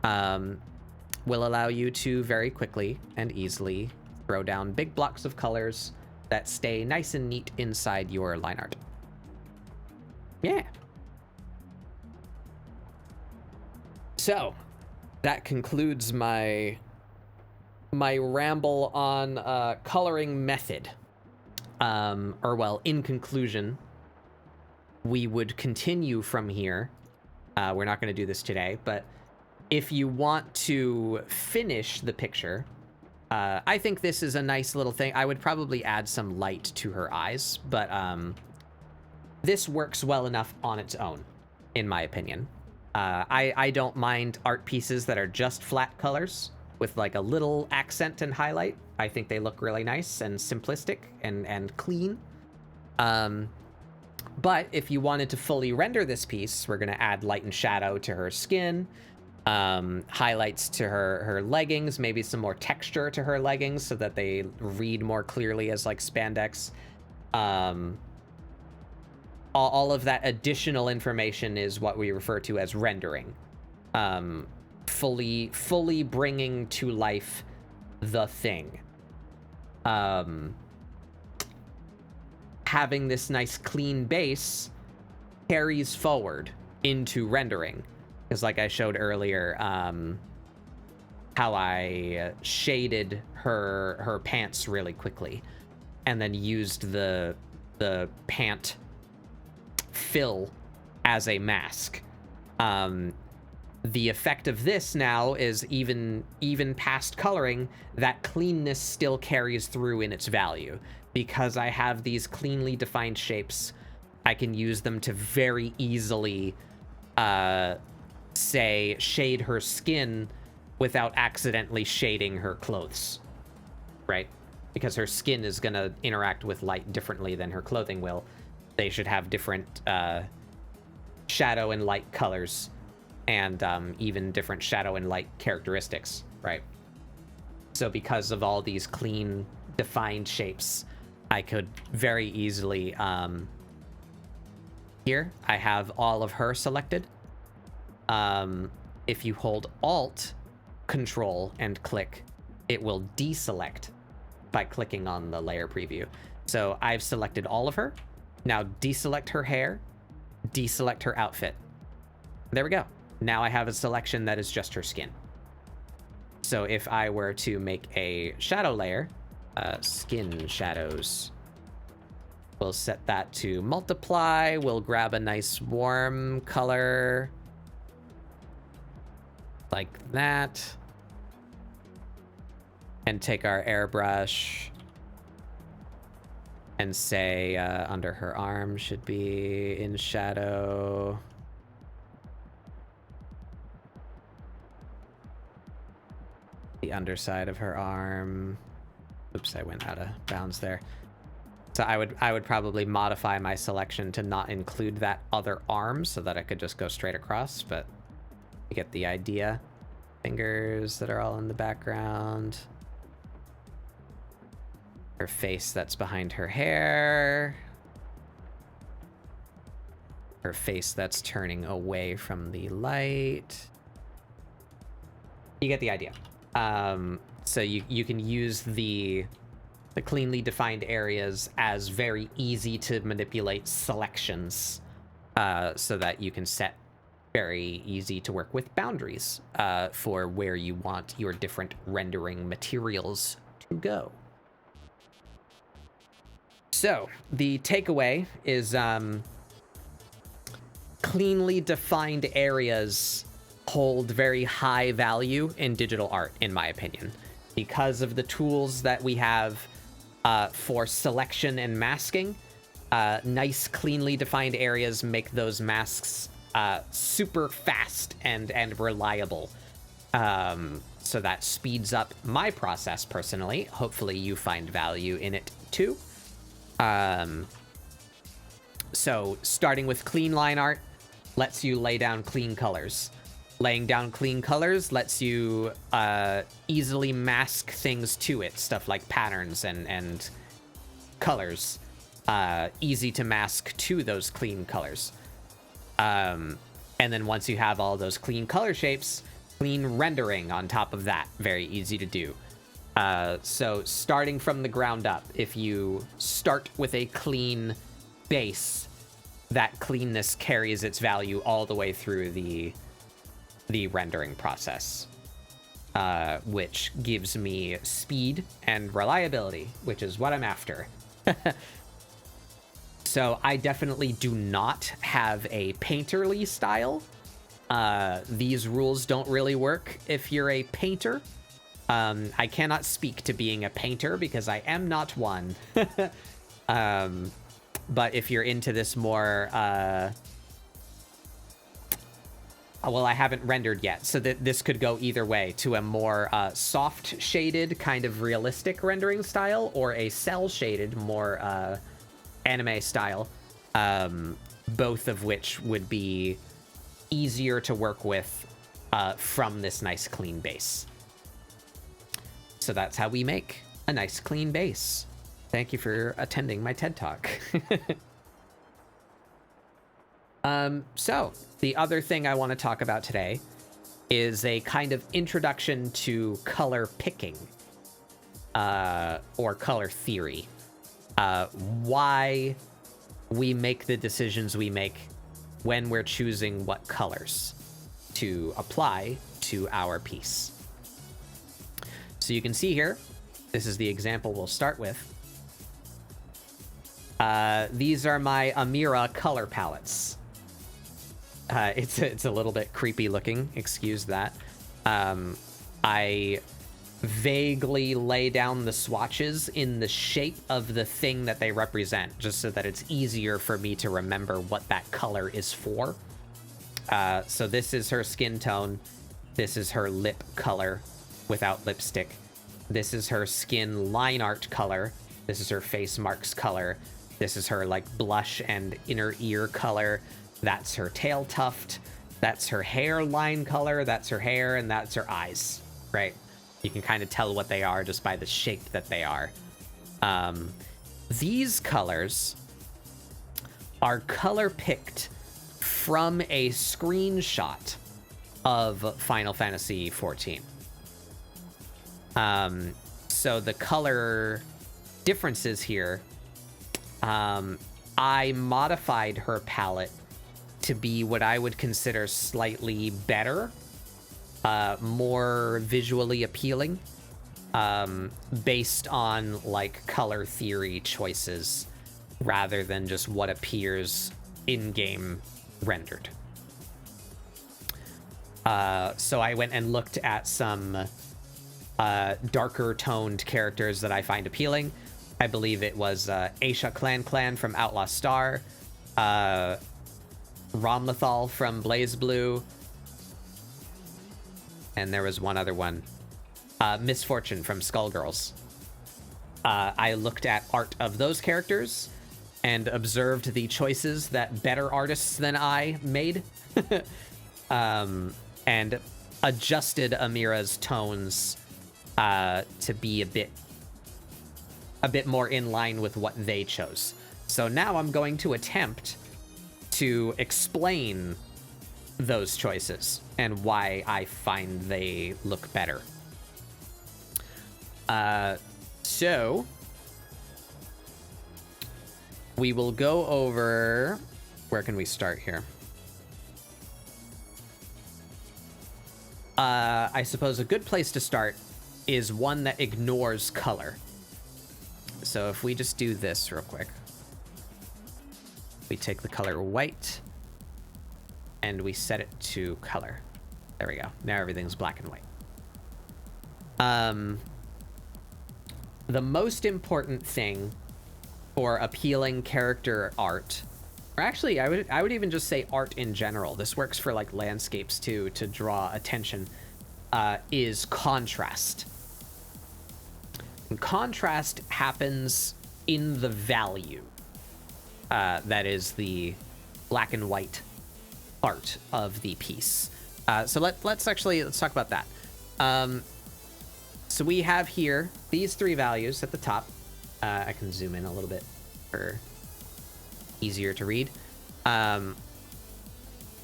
will allow you to very quickly and easily throw down big blocks of colors that stay nice and neat inside your line art. Yeah. So that concludes my ramble on coloring method. Or well, in conclusion, we would continue from here. We're not going to do this today, but if you want to finish the picture, I think this is a nice little thing. I would probably add some light to her eyes, but this works well enough on its own, in my opinion. I don't mind art pieces that are just flat colors with like a little accent and highlight. I think they look really nice and simplistic and clean. But if you wanted to fully render this piece, we're going to add light and shadow to her skin, highlights to her leggings, maybe some more texture to her leggings so that they read more clearly as like spandex. All of that additional information is what we refer to as rendering. Fully bringing to life the thing. Having this nice clean base carries forward into rendering. Because like I showed earlier, how I shaded her pants really quickly and then used the pant fill as a mask. The effect of this now is even past coloring, that cleanness still carries through in its value. Because I have these cleanly defined shapes, I can use them to very easily, say, shade her skin without accidentally shading her clothes, right? Because her skin is going to interact with light differently than her clothing will. They should have different shadow and light colors, and even different shadow and light characteristics, right? So because of all these clean, defined shapes, I could very easily, here, I have all of her selected. If you hold Alt, Control, and click, it will deselect by clicking on the layer preview. So I've selected all of her. Now deselect her hair, deselect her outfit. There we go. Now I have a selection that is just her skin. So if I were to make a shadow layer, skin shadows, we'll set that to multiply. We'll grab a nice warm color like that, and take our airbrush and say under her arm should be in shadow. The underside of her arm. Oops, I went out of bounds there. So I would probably modify my selection to not include that other arm so that I could just go straight across, but you get the idea. Fingers that are all in the background. Her face that's behind her hair. Her face that's turning away from the light. You get the idea. So you can use the cleanly defined areas as very easy to manipulate selections, so that you can set very easy to work with boundaries for where you want your different rendering materials to go. So the takeaway is cleanly defined areas hold very high value in digital art, in my opinion, because of the tools that we have for selection and masking. Nice, cleanly defined areas make those masks super fast and reliable. So that speeds up my process personally. Hopefully you find value in it too. So starting with clean line art lets you lay down clean colors. Laying down clean colors lets you easily mask things to it, stuff like patterns and colors. Easy to mask to those clean colors. And then once you have all those clean color shapes, clean rendering on top of that, very easy to do. So starting from the ground up, if you start with a clean base, that cleanness carries its value all the way through the rendering process, which gives me speed and reliability, which is what I'm after. So I definitely do not have a painterly style. These rules don't really work if you're a painter. I cannot speak to being a painter because I am not one. But if you're into this more... well, I haven't rendered yet, so this could go either way, to a more soft-shaded, kind of realistic rendering style, or a cel-shaded, more anime style, both of which would be easier to work with from this nice, clean base. So that's how we make a nice, clean base. Thank you for attending my TED Talk. So the other thing I want to talk about today is a kind of introduction to color picking, or color theory. Why we make the decisions we make when we're choosing what colors to apply to our piece. So you can see here, this is the example we'll start with. These are my Amira color palettes. It's a little bit creepy looking, excuse that. I vaguely lay down the swatches in the shape of the thing that they represent, just so that it's easier for me to remember what that color is for. So this is her skin tone. This is her lip color without lipstick. This is her skin line art color. This is her face marks color. This is her like blush and inner ear color. That's her tail tuft. That's her hair line color. That's her hair, and that's her eyes, right? You can kind of tell what they are just by the shape that they are. These colors are color picked from a screenshot of Final Fantasy XIV. So the color differences here, I modified her palette to be what I would consider slightly better, more visually appealing, based on like color theory choices rather than just what appears in-game rendered. So I went and looked at some darker toned characters that I find appealing. I believe it was Aisha Clan from Outlaw Star, Romlethal from Blaze Blue, and there was one other one, Misfortune from Skullgirls. I looked at art of those characters and observed the choices that better artists than I made, and adjusted Amira's tones to be a bit more in line with what they chose. So now I'm going to attempt to explain those choices and why I find they look better. So we will go over... Where can we start here? I suppose a good place to start is one that ignores color. So if we just do this real quick. We take the color white and we set it to color. There we go. Now everything's black and white. The most important thing for appealing character art, or actually I would even just say art in general, this works for like landscapes too, to draw attention, is contrast. And contrast happens in the value. That is the black and white part of the piece. So let's talk about that. So we have here these three values at the top. I can zoom in a little bit for easier to read.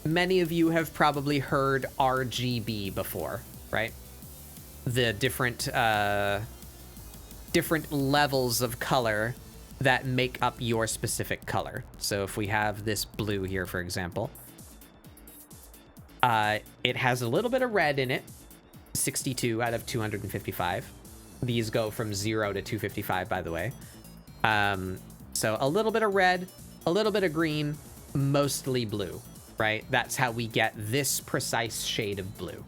Many of you have probably heard RGB before, right? The different levels of color that make up your specific color. So if we have this blue here, for example, it has a little bit of red in it, 62 out of 255. These go from 0 to 255, by the way. So a little bit of red, a little bit of green, mostly blue, right? That's how we get this precise shade of blue.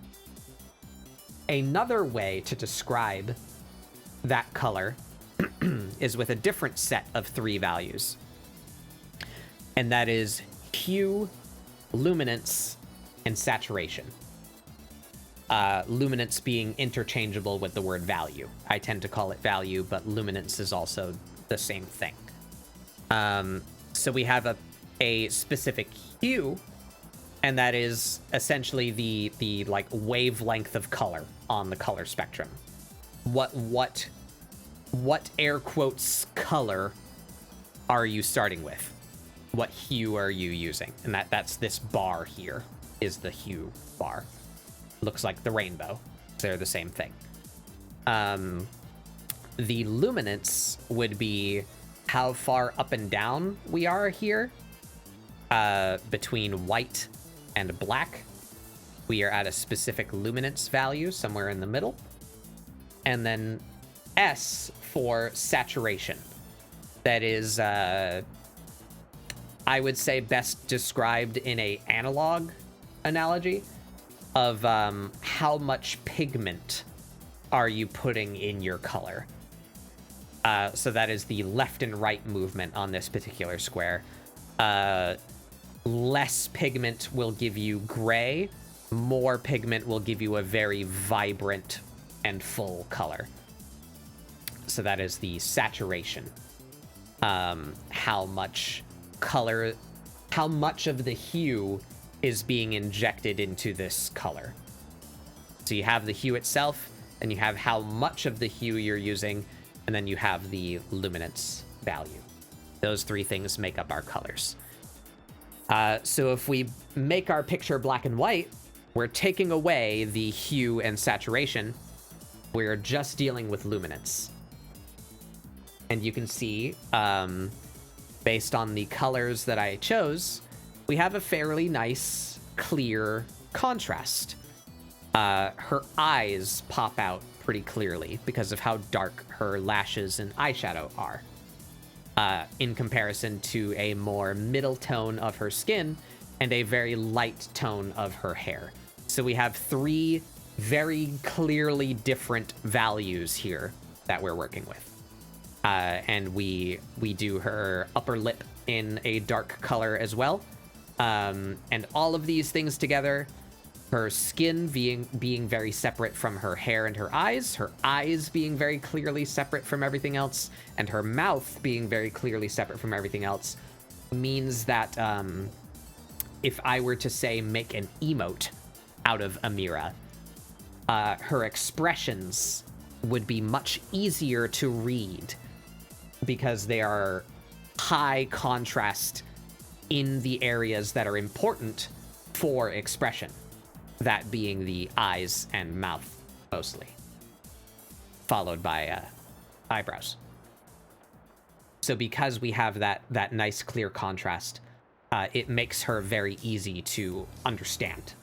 Another way to describe that color is with a different set of three values. And that is hue, luminance, and saturation. Luminance being interchangeable with the word value. I tend to call it value, but luminance is also the same thing. So we have a specific hue, and that is essentially the like wavelength of color on the color spectrum. What air quotes color are you starting with? What hue are you using? And that's this bar here is the hue bar. Looks like the rainbow. They're the same thing. The luminance would be how far up and down we are here between white and black. We are at a specific luminance value somewhere in the middle. And then S for saturation. That is, I would say, best described in a analog analogy of how much pigment are you putting in your color. So that is the left and right movement on this particular square. Less pigment will give you gray. More pigment will give you a very vibrant and full color. So that is the saturation. How much color, how much of the hue is being injected into this color. So you have the hue itself, and you have how much of the hue you're using, and then you have the luminance value. Those three things make up our colors. So if we make our picture black and white, we're taking away the hue and saturation. We're just dealing with luminance. And you can see, based on the colors that I chose, we have a fairly nice, clear contrast. Her eyes pop out pretty clearly because of how dark her lashes and eyeshadow are, in comparison to a more middle tone of her skin and a very light tone of her hair. So we have three very clearly different values here that we're working with. And we do her upper lip in a dark color as well. And all of these things together, her skin being very separate from her hair and her eyes being very clearly separate from everything else, and her mouth being very clearly separate from everything else, means that if I were to say make an emote out of Amira, her expressions would be much easier to read because they are high contrast in the areas that are important for expression, that being the eyes and mouth mostly, followed by eyebrows. So because we have that nice clear contrast, it makes her very easy to understand,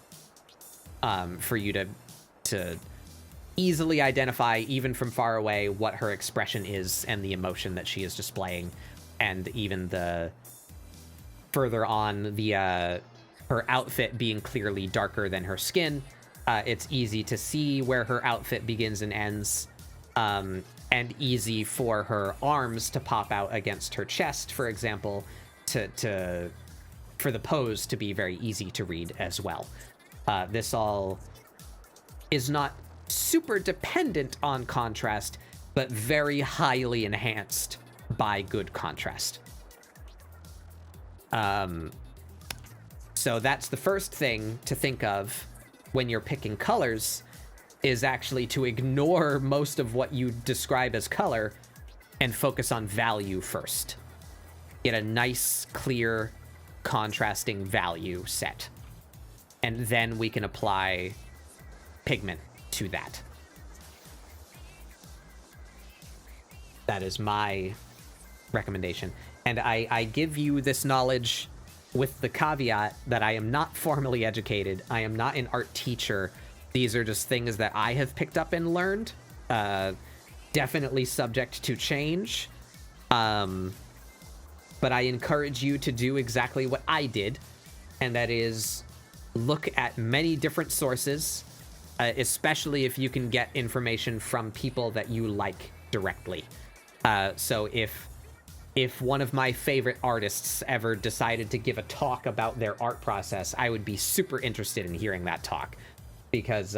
for you to easily identify, even from far away, what her expression is and the emotion that she is displaying, and even the further on, the her outfit being clearly darker than her skin, It's easy to see where her outfit begins and ends, and easy for her arms to pop out against her chest, for example, for the pose to be very easy to read as well. This all is not super dependent on contrast, but very highly enhanced by good contrast. So that's the first thing to think of when you're picking colors, is actually to ignore most of what you describe as color and focus on value first. Get a nice, clear, contrasting value set. And then we can apply pigment to that. That is my recommendation. And I give you this knowledge with the caveat that I am not formally educated. I am not an art teacher. These are just things that I have picked up and learned. Definitely subject to change. But I encourage you to do exactly what I did, and that is look at many different sources, especially if you can get information from people that you like directly. So if one of my favorite artists ever decided to give a talk about their art process, I would be super interested in hearing that talk, because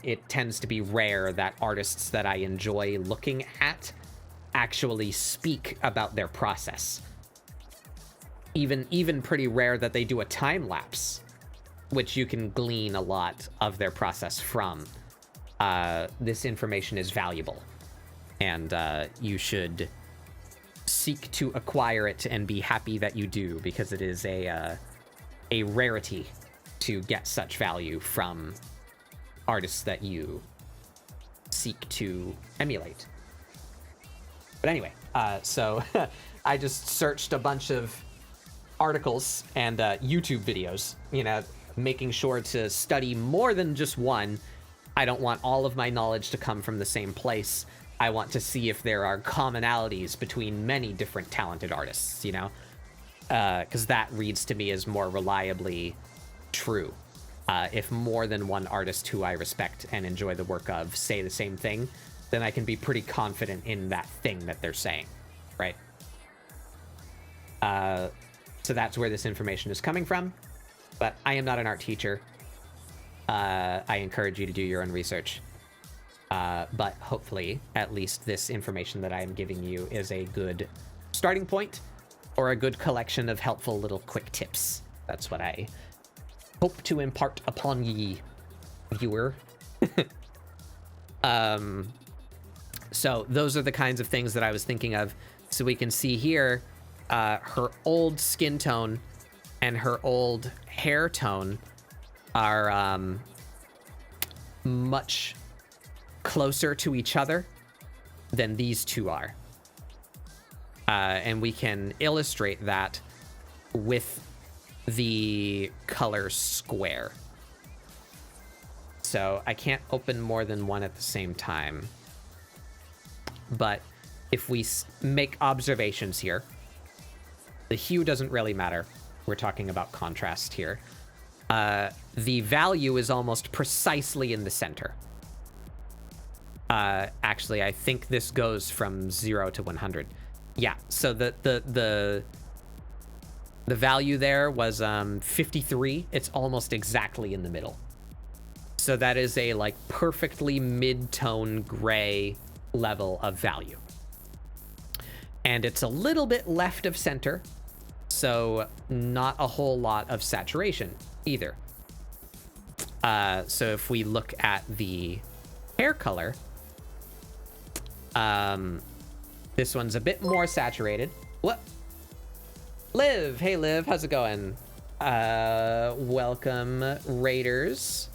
it tends to be rare that artists that I enjoy looking at actually speak about their process. Even pretty rare that they do a time lapse, which you can glean a lot of their process from. This information is valuable, and you should seek to acquire it and be happy that you do, because it is a rarity to get such value from artists that you seek to emulate. But anyway, so I just searched a bunch of articles and YouTube videos, making sure to study more than just one. I don't want all of my knowledge to come from the same place. I want to see if there are commonalities between many different talented artists, because that reads to me as more reliably true. If more than one artist who I respect and enjoy the work of say the same thing, then I can be pretty confident in that thing that they're saying, right? So that's where this information is coming from, but I am not an art teacher. I encourage you to do your own research. But hopefully, at least this information that I am giving you is a good starting point, or a good collection of helpful little quick tips. That's what I hope to impart upon ye, viewer. So those are the kinds of things that I was thinking of. So we can see here, her old skin tone and her old hair tone are much closer to each other than these two are. And we can illustrate that with the color square. So I can't open more than one at the same time. But if we make observations here, the hue doesn't really matter. We're talking about contrast here. The value is almost precisely in the center. Actually, I think this goes from 0 to 100. Yeah, so the value there was 53. It's almost exactly in the middle. So that is a perfectly mid-tone gray level of value. And it's a little bit left of center, so not a whole lot of saturation either. So if we look at the hair color, this one's a bit more saturated. What? Liv, hey Liv, how's it going? Welcome, Raiders.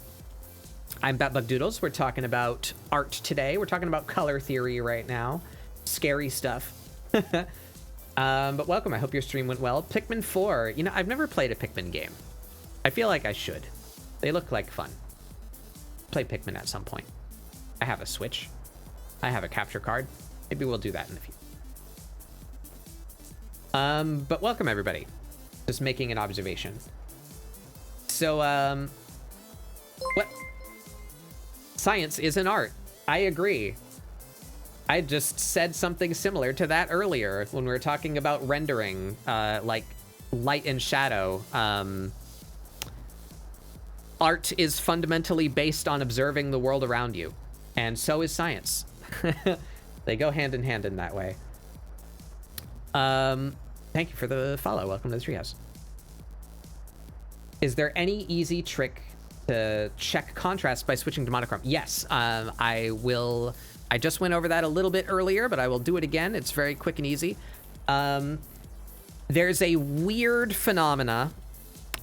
I'm Batbug Doodles. We're talking about art today. We're talking about color theory right now. Scary stuff. But welcome. I hope your stream went well. Pikmin 4. I've never played a Pikmin game. I feel like I should. They look like fun. Play Pikmin at some point. I have a Switch. I have a capture card. Maybe we'll do that in the future. But welcome everybody. Just making an observation. So, what? Science is an art. I agree. I just said something similar to that earlier when we were talking about rendering, like light and shadow. Art is fundamentally based on observing the world around you, and so is science. They go hand in hand in that way. Thank you for the follow. Welcome to the treehouse. Is there any easy trick to check contrast by switching to monochrome? Yes, I will. I just went over that a little bit earlier, but I will do it again. It's very quick and easy. There's a weird phenomena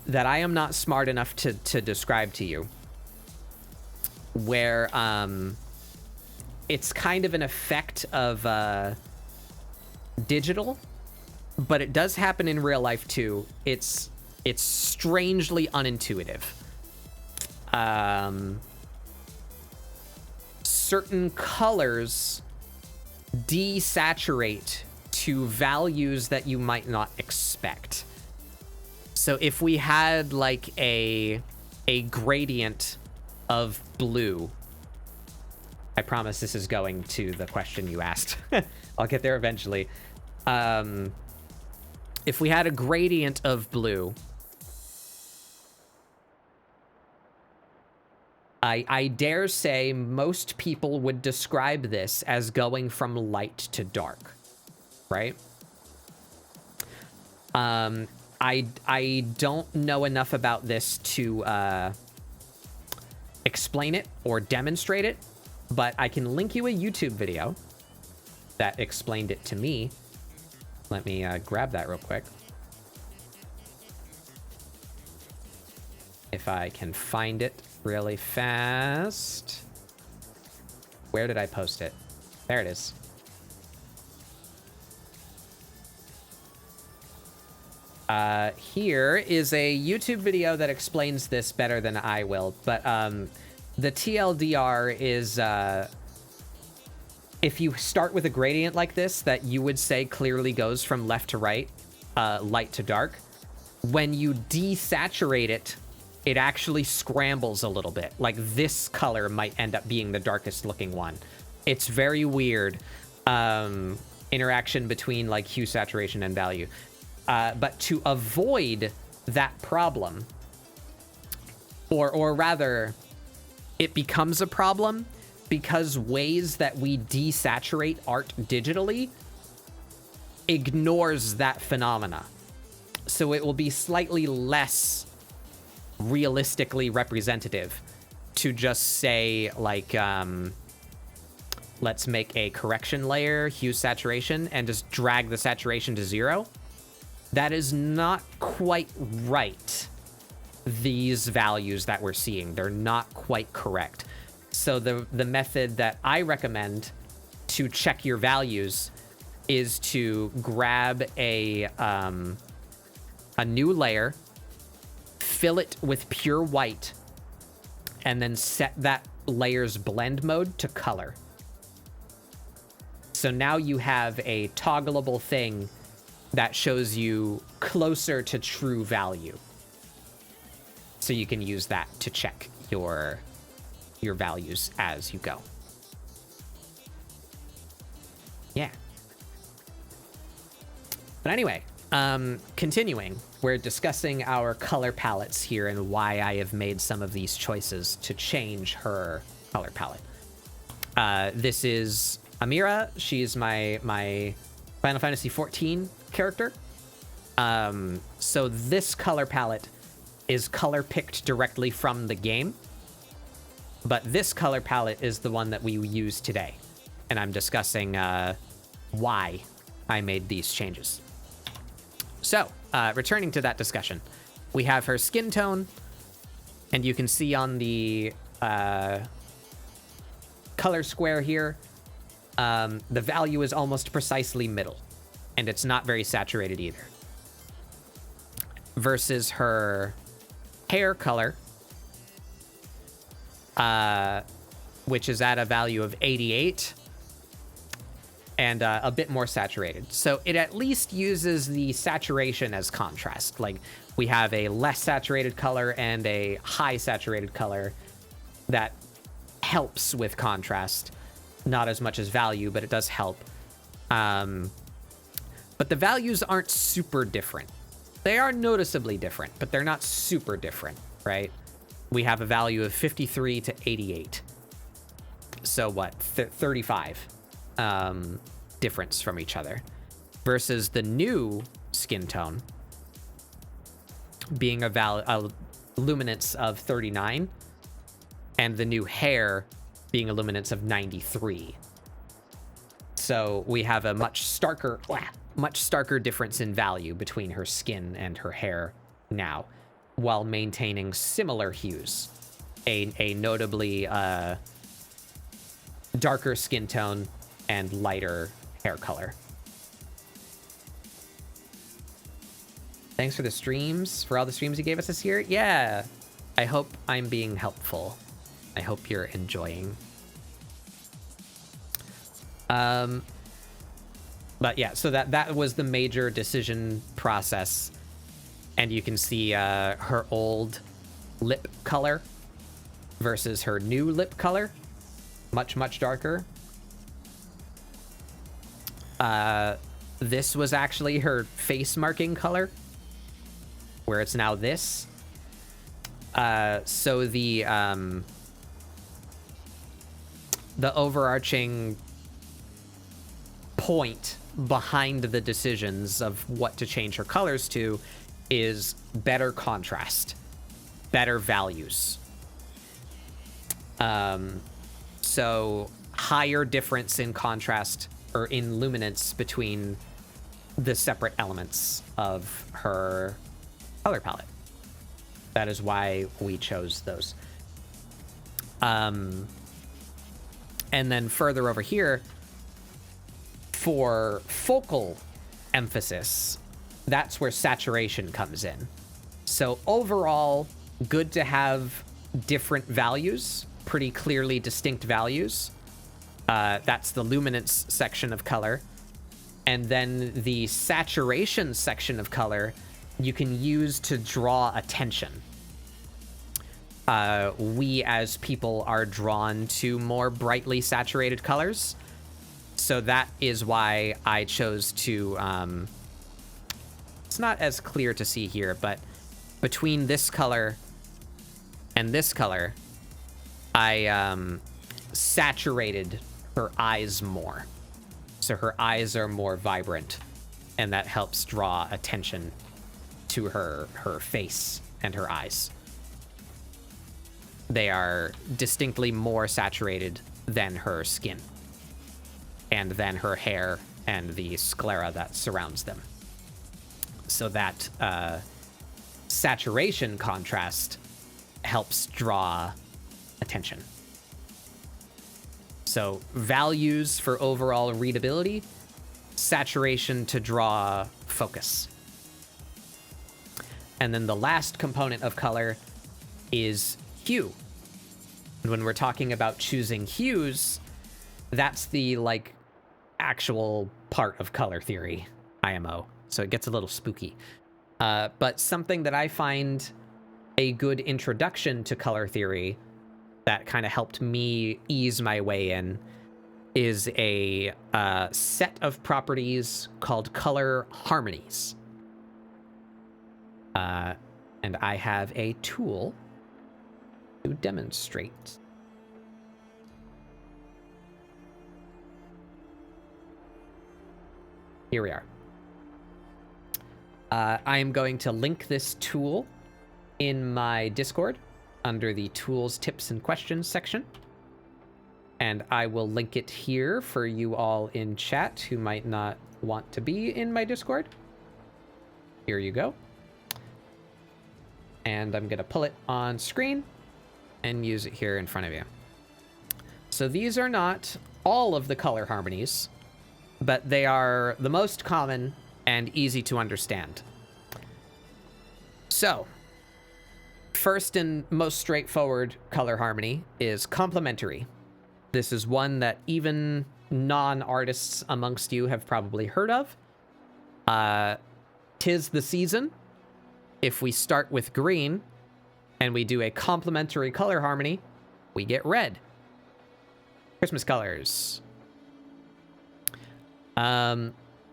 that I am not smart enough to describe to you, where it's kind of an effect of digital, but it does happen in real life too. It's strangely unintuitive. Certain colors desaturate to values that you might not expect. So if we had like a gradient of blue, I promise this is going to the question you asked. I'll get there eventually. If we had a gradient of blue, I dare say most people would describe this as going from light to dark, right? I don't know enough about this to explain it or demonstrate it, but I can link you a YouTube video that explained it to me. Let me grab that real quick. If I can find it really fast. Where did I post it? There it is. Here is a YouTube video that explains this better than I will, but the TLDR is if you start with a gradient like this that you would say clearly goes from left to right, light to dark, when you desaturate it, it actually scrambles a little bit. Like this color might end up being the darkest looking one. It's very weird interaction between like hue, saturation, and value. But to avoid that problem, or rather, it becomes a problem because ways that we desaturate art digitally ignores that phenomena. So it will be slightly less realistically representative to just say like, let's make a correction layer, hue, saturation, and just drag the saturation to 0. That is not quite right. These values that we're seeing, they're not quite correct. So the method that I recommend to check your values is to grab a new layer, fill it with pure white, and then set that layer's blend mode to color. So now you have a toggleable thing that shows you closer to true value. So you can use that to check your values as you go. Yeah. But anyway, continuing, we're discussing our color palettes here and why I have made some of these choices to change her color palette. This is Amira. She's my Final Fantasy XIV character. So this color palette is color picked directly from the game, but this color palette is the one that we use today, and I'm discussing why I made these changes. So returning to that discussion, we have her skin tone, and you can see on the color square here, the value is almost precisely middle, and it's not very saturated either. Versus her hair color, which is at a value of 88, and a bit more saturated. So it at least uses the saturation as contrast. Like, we have a less saturated color and a high saturated color that helps with contrast, not as much as value, but it does help. But the values aren't super different. They are noticeably different, but they're not super different, right? We have a value of 53 to 88. So what? 35 difference from each other. Versus the new skin tone being a luminance of 39, and the new hair being a luminance of 93. So we have a much starker difference in value between her skin and her hair now, while maintaining similar hues. A notably darker skin tone and lighter hair color. Thanks for the streams, for all the streams you gave us this year. Yeah, I hope I'm being helpful. I hope you're enjoying. But yeah, so that was the major decision process. And you can see her old lip color versus her new lip color. Much, much darker. This was actually her face marking color, where it's now this. So the overarching point behind the decisions of what to change her colors to is better contrast, better values. So higher difference in contrast or in luminance between the separate elements of her color palette. That is why we chose those. And then further over here, for focal emphasis, that's where saturation comes in. So overall, good to have different values, pretty clearly distinct values. That's the luminance section of color. And then the saturation section of color you can use to draw attention. We as people are drawn to more brightly saturated colors. So that is why I chose to, it's not as clear to see here, but between this color and this color, I saturated her eyes more. So her eyes are more vibrant, and that helps draw attention to her face and her eyes. They are distinctly more saturated than her skin and than her hair and the sclera that surrounds them. So that saturation contrast helps draw attention. So values for overall readability, saturation to draw focus. And then the last component of color is hue. And when we're talking about choosing hues, that's the like actual part of color theory, IMO. So it gets a little spooky. But something that I find a good introduction to color theory that kind of helped me ease my way in is a set of properties called color harmonies. And I have a tool to demonstrate. Here we are. I am going to link this tool in my Discord under the Tools, Tips, and Questions section. And I will link it here for you all in chat who might not want to be in my Discord. Here you go. And I'm going to pull it on screen and use it here in front of you. So these are not all of the color harmonies, but they are the most common and easy to understand. So, first and most straightforward color harmony is complementary. This is one that even non-artists amongst you have probably heard of. 'Tis the season. If we start with green and we do a complementary color harmony, we get red. Christmas colors.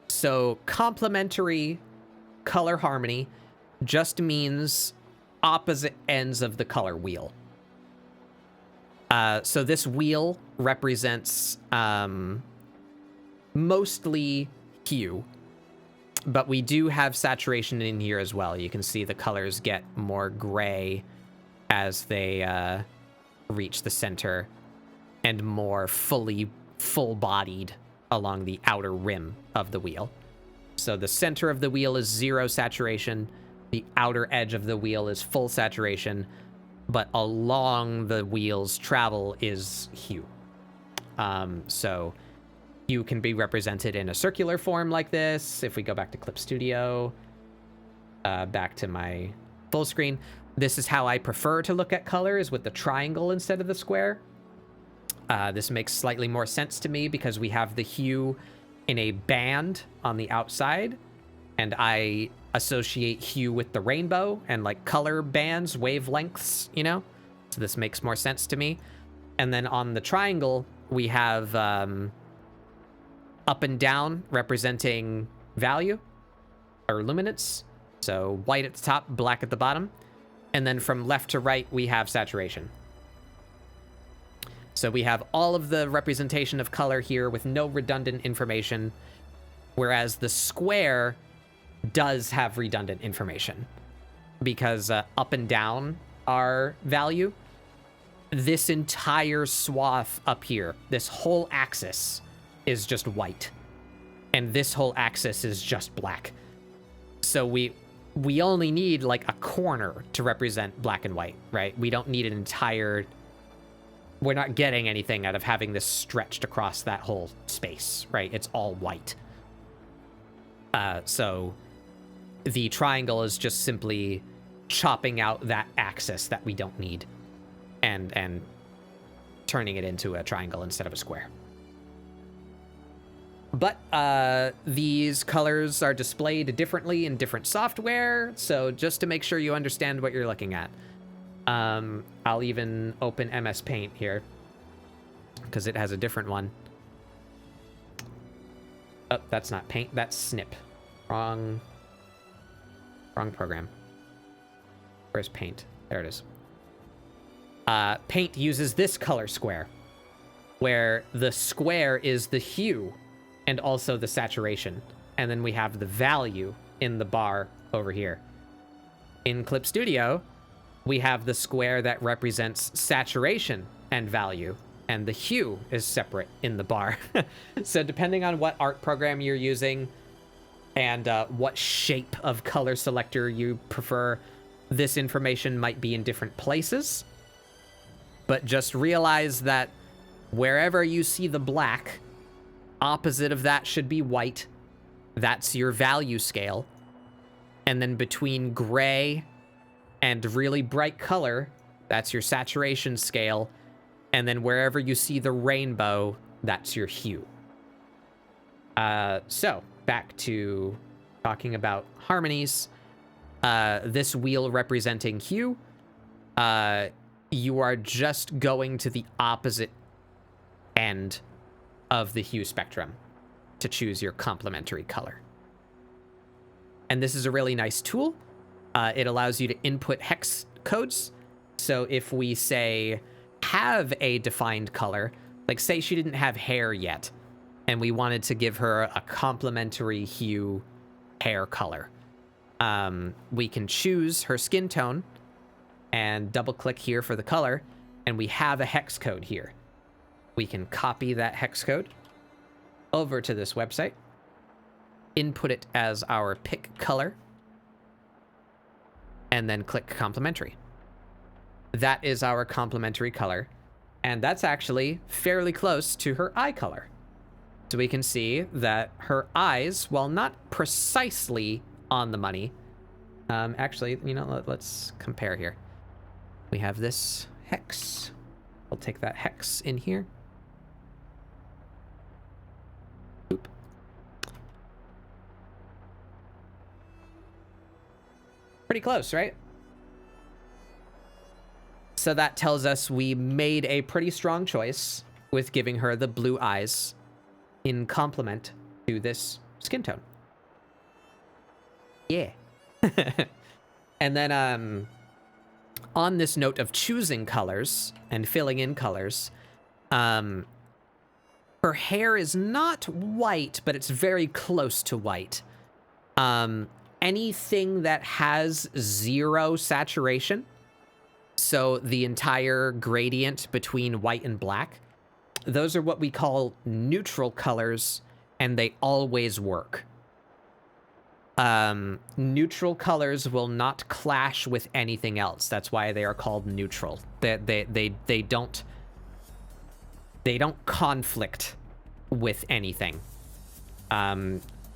So complementary color harmony just means opposite ends of the color wheel. So this wheel represents mostly hue, but we do have saturation in here as well. You can see the colors get more gray as they reach the center and more full-bodied along the outer rim of the wheel. So the center of the wheel is 0 saturation. The outer edge of the wheel is full saturation, but along the wheel's travel is hue. So hue can be represented in a circular form like this. If we go back to Clip Studio, back to my full screen, this is how I prefer to look at colors, with the triangle instead of the square. This makes slightly more sense to me because we have the hue in a band on the outside, and I associate hue with the rainbow and like color bands, wavelengths, you know? So this makes more sense to me. And then on the triangle, we have up and down representing value or luminance. So white at the top, black at the bottom. And then from left to right, we have saturation. So we have all of the representation of color here with no redundant information, whereas the square does have redundant information because up and down are value. This entire swath up here, this whole axis is just white, and this whole axis is just black. So we only need like a corner to represent black and white, right? We don't need an entire... We're not getting anything out of having this stretched across that whole space, right? It's all white. So the triangle is just simply chopping out that axis that we don't need and turning it into a triangle instead of a square. But these colors are displayed differently in different software, so just to make sure you understand what you're looking at. I'll even open MS Paint here because it has a different one. Oh, that's not Paint, that's Snip. Wrong program. Where's Paint? There it is. Paint uses this color square, where the square is the hue and also the saturation. And then we have the value in the bar over here. In Clip Studio, we have the square that represents saturation and value, and the hue is separate in the bar. So depending on what art program you're using and what shape of color selector you prefer, this information might be in different places. But just realize that wherever you see the black, opposite of that should be white. That's your value scale. And then between gray and really bright color, that's your saturation scale. And then wherever you see the rainbow, that's your hue. So back to talking about harmonies. This wheel representing hue, you are just going to the opposite end of the hue spectrum to choose your complementary color. And this is a really nice tool. It allows you to input hex codes. So if we say have a defined color, like say she didn't have hair yet, and we wanted to give her a complementary hue hair color, we can choose her skin tone and double click here for the color, and we have a hex code here. We can copy that hex code over to this website, input it as our pick color, and then click complementary. That is our complementary color, and that's actually fairly close to her eye color. So we can see that her eyes, while not precisely on the money, actually, you know, let's compare here. We have this hex. We'll take that hex in here. Oop. Pretty close, right? So that tells us we made a pretty strong choice with giving her the blue eyes in complement to this skin tone. Yeah. And then on this note of choosing colors and filling in colors, her hair is not white, but it's very close to white. Anything that has 0 saturation, so the entire gradient between white and black, those are what we call neutral colors, and they always work. Neutral colors will not clash with anything else. That's why they are called neutral. They don't conflict with anything.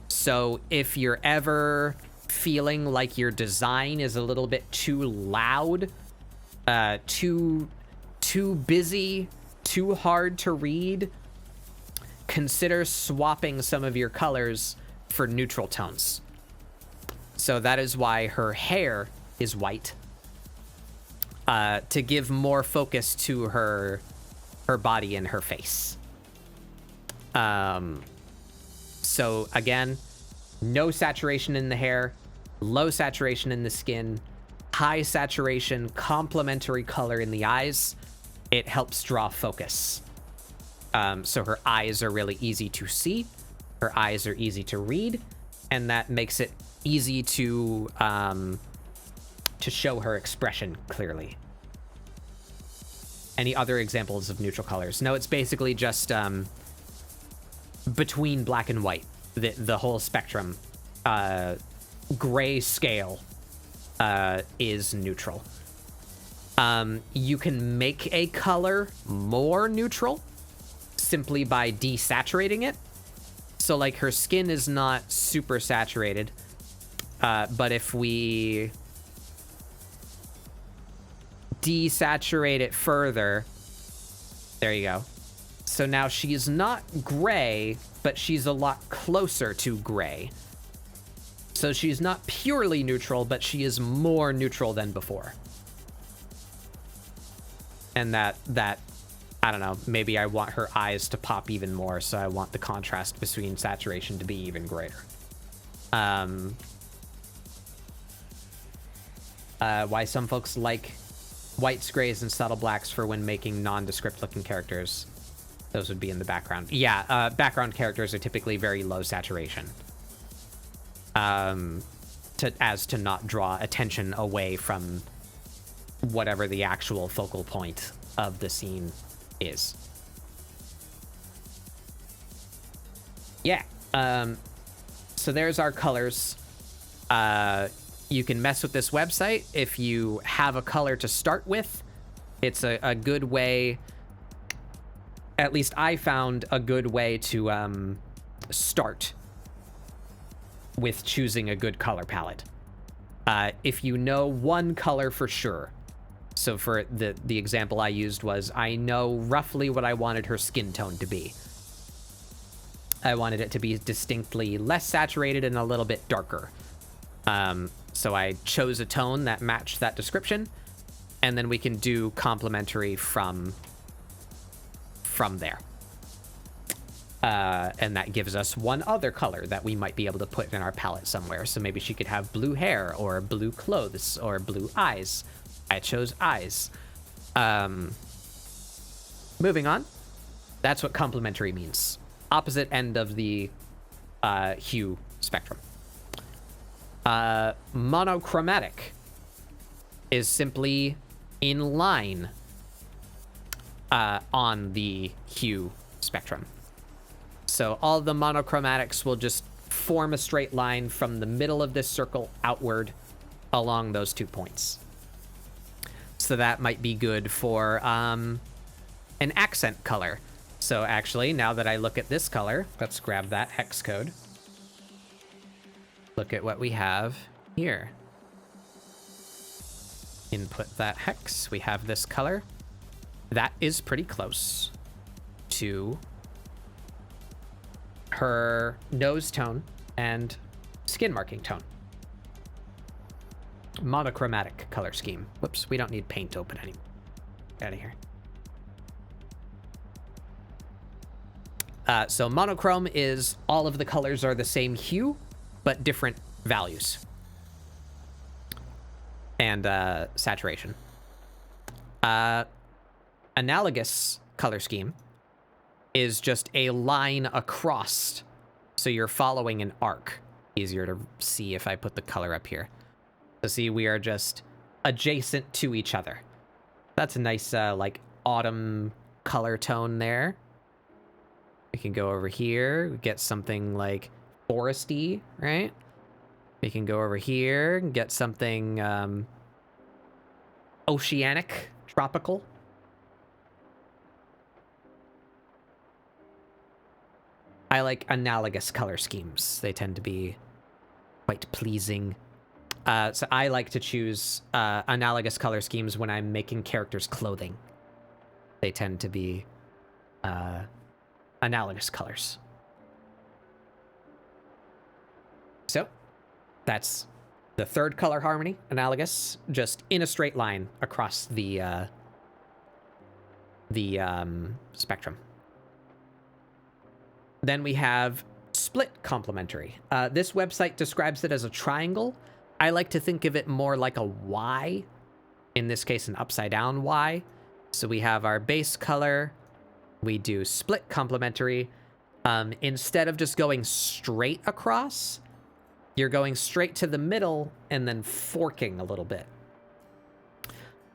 So if you're ever feeling like your design is a little bit too loud, too busy, too hard to read, consider swapping some of your colors for neutral tones. So that is why her hair is white, to give more focus to her body and her face. So again, no saturation in the hair, low saturation in the skin, high saturation, complementary color in the eyes. It helps draw focus. So her eyes are really easy to see, her eyes are easy to read, and that makes it easy to show her expression clearly. Any other examples of neutral colors? No, it's basically just between black and white, the whole spectrum. Gray scale is neutral. You can make a color more neutral simply by desaturating it. So like her skin is not super saturated, but if we desaturate it further, there you go. So now she's not gray, but she's a lot closer to gray. So she's not purely neutral, but she is more neutral than before. And that I don't know, maybe I want her eyes to pop even more, so I want the contrast between saturation to be even greater. Why some folks like whites, grays, and subtle blacks for when making nondescript looking characters. Those would be in the background. Yeah, background characters are typically very low saturation. As to not draw attention away from whatever the actual focal point of the scene is. Yeah. So there's our colors. You can mess with this website if you have a color to start with. It's a good way, at least I found a good way to start with choosing a good color palette. If you know one color for sure, so for the example I used was, I know roughly what I wanted her skin tone to be. I wanted it to be distinctly less saturated and a little bit darker. So I chose a tone that matched that description, and then we can do complementary from there. And that gives us one other color that we might be able to put in our palette somewhere. So maybe she could have blue hair or blue clothes or blue eyes. I chose eyes. Moving on. That's what complementary means. Opposite end of the hue spectrum. Monochromatic is simply in line on the hue spectrum. So all the monochromatics will just form a straight line from the middle of this circle outward along those 2 points. So that might be good for an accent color. So actually, now that I look at this color, let's grab that hex code. Look at what we have here. Input that hex. We have this color. That is pretty close to her nose tone and skin marking tone. Monochromatic color scheme. Whoops, we don't need paint open anymore. Get out of here. So monochrome is all of the colors are the same hue, but different values. And saturation. Analogous color scheme is just a line across, so you're following an arc. Easier to see if I put the color up here. So see, we are just adjacent to each other. That's a nice like autumn color tone there. We can go over here, get something like foresty, right? We can go over here and get something oceanic, tropical. I like analogous color schemes. They tend to be quite pleasing. So I like to choose analogous color schemes when I'm making characters' clothing. They tend to be analogous colors. So that's the third color harmony, analogous, just in a straight line across the spectrum. Then we have split complementary. This website describes it as a triangle. I like to think of it more like a Y, in this case an upside down Y. So we have our base color, we do split complementary. Instead of just going straight across, you're going straight to the middle and then forking a little bit.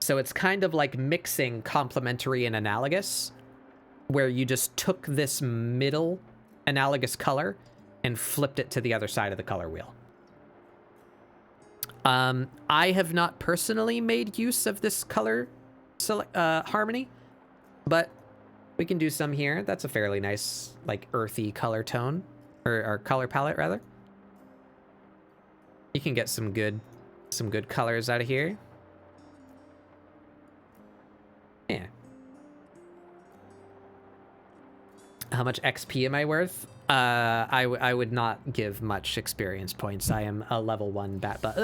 So it's kind of like mixing complementary and analogous, where you just took this middle analogous color and flipped it to the other side of the color wheel. I have not personally made use of this color harmony, but we can do some here. That's a fairly nice, like, earthy color tone, or color palette rather. You can get some good colors out of here. Yeah. How much XP am I worth? I would not give much experience points. I am a level 1 bat, but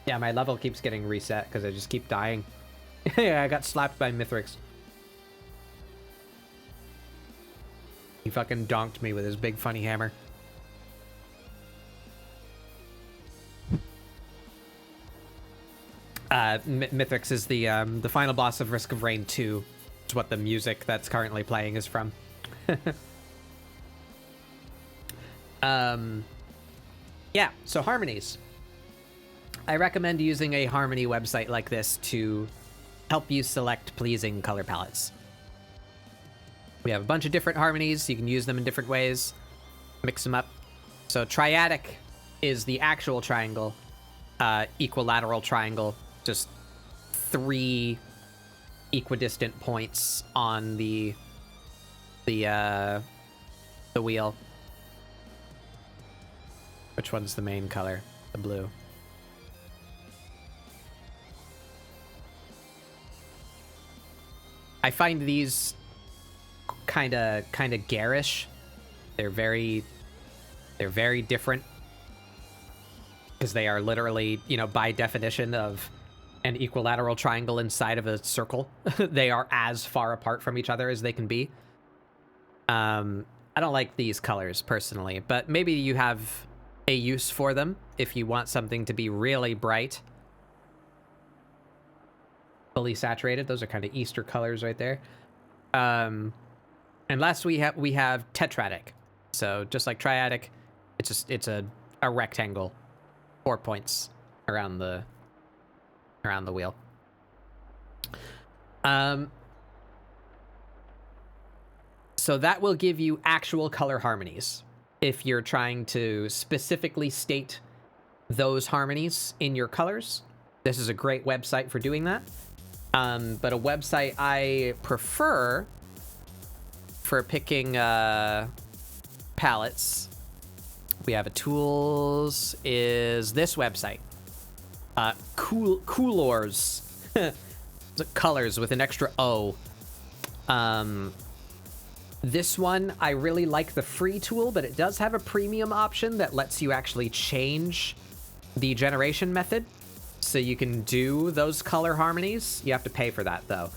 yeah, my level keeps getting reset because I just keep dying. Yeah, I got slapped by Mithrix. He fucking donked me with his big funny hammer. Mithrix is the final boss of Risk of Rain 2. It's what the music that's currently playing is from. Yeah, so harmonies. I recommend using a harmony website like this to help you select pleasing color palettes. We have a bunch of different harmonies. You can use them in different ways, mix them up. So triadic is the actual triangle, equilateral triangle, just 3 equidistant points on the wheel. Which one's the main color? The blue. I find these kind of garish. They're very different because they are literally, you know, by definition of an equilateral triangle inside of a circle. They are as far apart from each other as they can be. I don't like these colors personally, but maybe you have a use for them if you want something to be really bright. Fully saturated. Those are kind of Easter colors right there. And last we have tetradic. So just like triadic, it's a rectangle, 4 points around the wheel. So that will give you actual color harmonies if you're trying to specifically state those harmonies in your colors, this is a great website for doing that. But a website I prefer for picking palettes, we have a tools, is this website. Coolors. Colors with an extra O. This one, I really like the free tool, but it does have a premium option that lets you actually change the generation method. So you can do those color harmonies. You have to pay for that, though.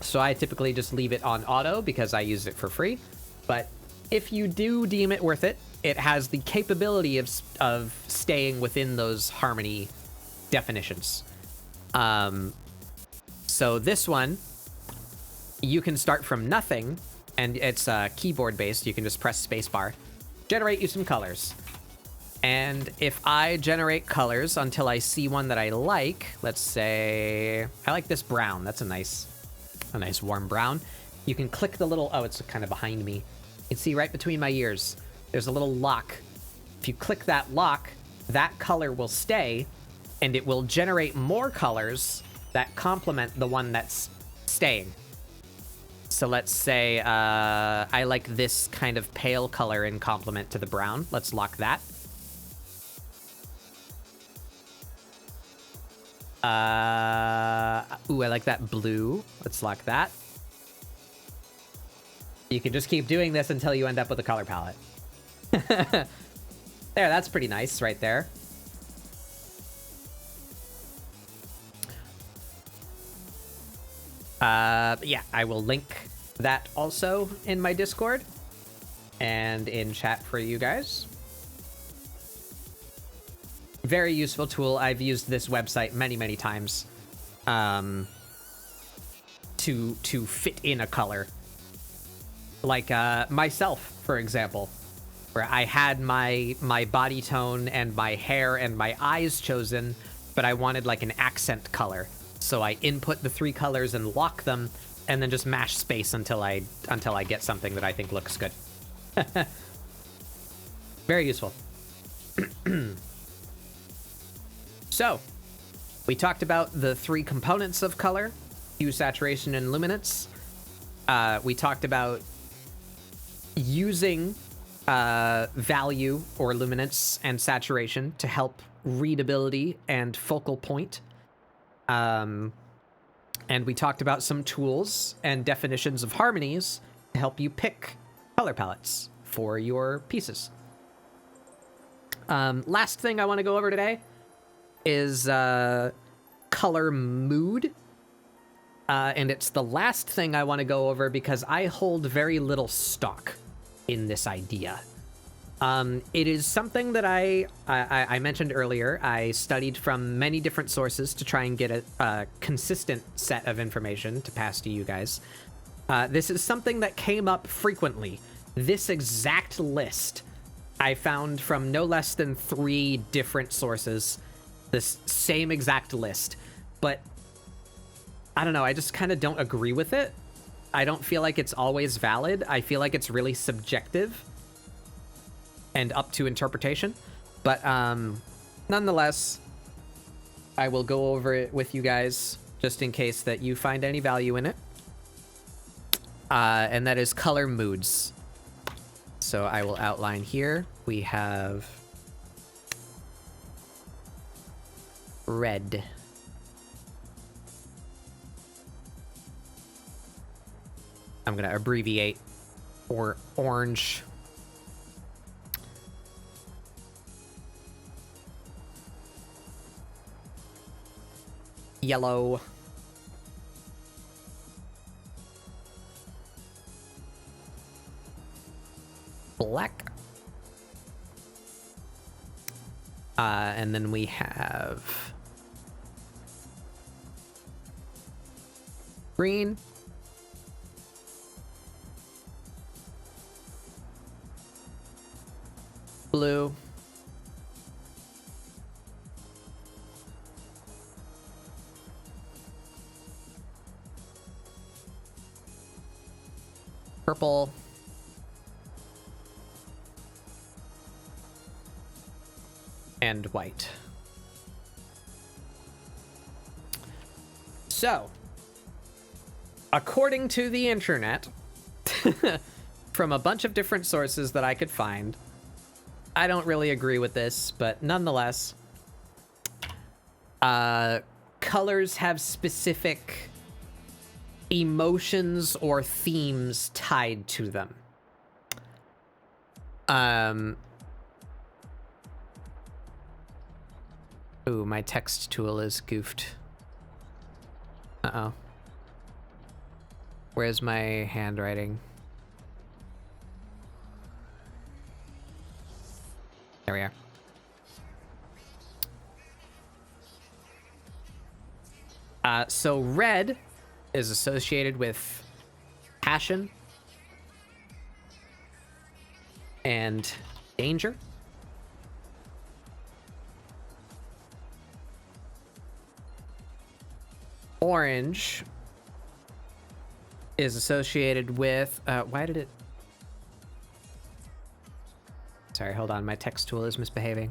So I typically just leave it on auto because I use it for free. But if you do deem it worth it, it has the capability of staying within those harmony definitions. So this one, you can start from nothing, and it's keyboard based. You can just press spacebar, generate you some colors. And if I generate colors until I see one that I like, let's say I like this brown. That's a nice warm brown. You can click the little, oh, it's kind of behind me. You can see right between my ears, there's a little lock. If you click that lock, that color will stay, and it will generate more colors that complement the one that's staying. So let's say I like this kind of pale color in complement to the brown. Let's lock that. Ooh, I like that blue. Let's lock that. You can just keep doing this until you end up with a color palette. There, that's pretty nice right there. Yeah, I will link that also in my Discord and in chat for you guys. Very useful tool. I've used this website many, many times to fit in a color. Like myself, for example, where I had my body tone and my hair and my eyes chosen, but I wanted like an accent color. So I input the 3 colors and lock them, and then just mash space until I get something that I think looks good. Very useful. So, we talked about the 3 components of color: hue, saturation, and luminance. We talked about using value or luminance and saturation to help readability and focal point. And we talked about some tools and definitions of harmonies to help you pick color palettes for your pieces. Last thing I want to go over today is color mood. And it's the last thing I want to go over because I hold very little stock in this idea. It is something that I mentioned earlier. I studied from many different sources to try and get a consistent set of information to pass to you guys. This is something that came up frequently. This exact list I found from no less than 3 different sources. This same exact list. But I don't know, I just kind of don't agree with it. I don't feel like it's always valid. I feel like it's really subjective and up to interpretation. But nonetheless, I will go over it with you guys just in case that you find any value in it. And that is color moods. So I will outline here. We have red. I'm gonna abbreviate, or orange. Yellow. Black. And then we have green. Blue. Purple. and white. So, according to the internet, from a bunch of different sources that I could find, I don't really agree with this, but nonetheless, colors have specific emotions or themes tied to them. Ooh, my text tool is goofed. Uh-oh. Where's my handwriting? There we are. So red is associated with passion and danger. Orange is associated with, why did it? Sorry, hold on, my text tool is misbehaving.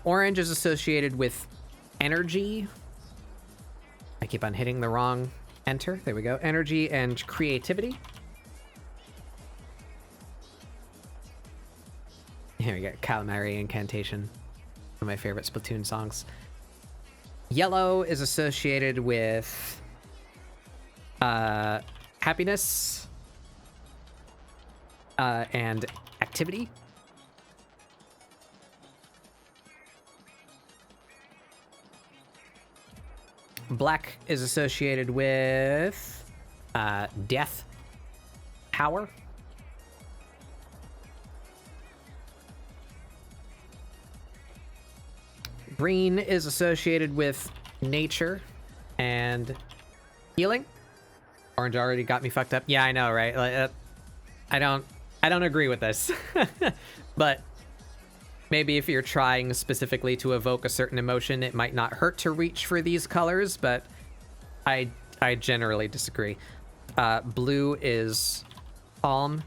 Orange is associated with energy. I keep on hitting the wrong enter. There we go. Energy and creativity. Here we go. Calamari Incantation. One of my favorite Splatoon songs. Yellow is associated with happiness and activity. Black is associated with death, power. Green is associated with nature and healing. Orange already got me fucked up. Yeah, I know, right? Like, I don't agree with this. But maybe if you're trying specifically to evoke a certain emotion, it might not hurt to reach for these colors, but I generally disagree. Blue is calm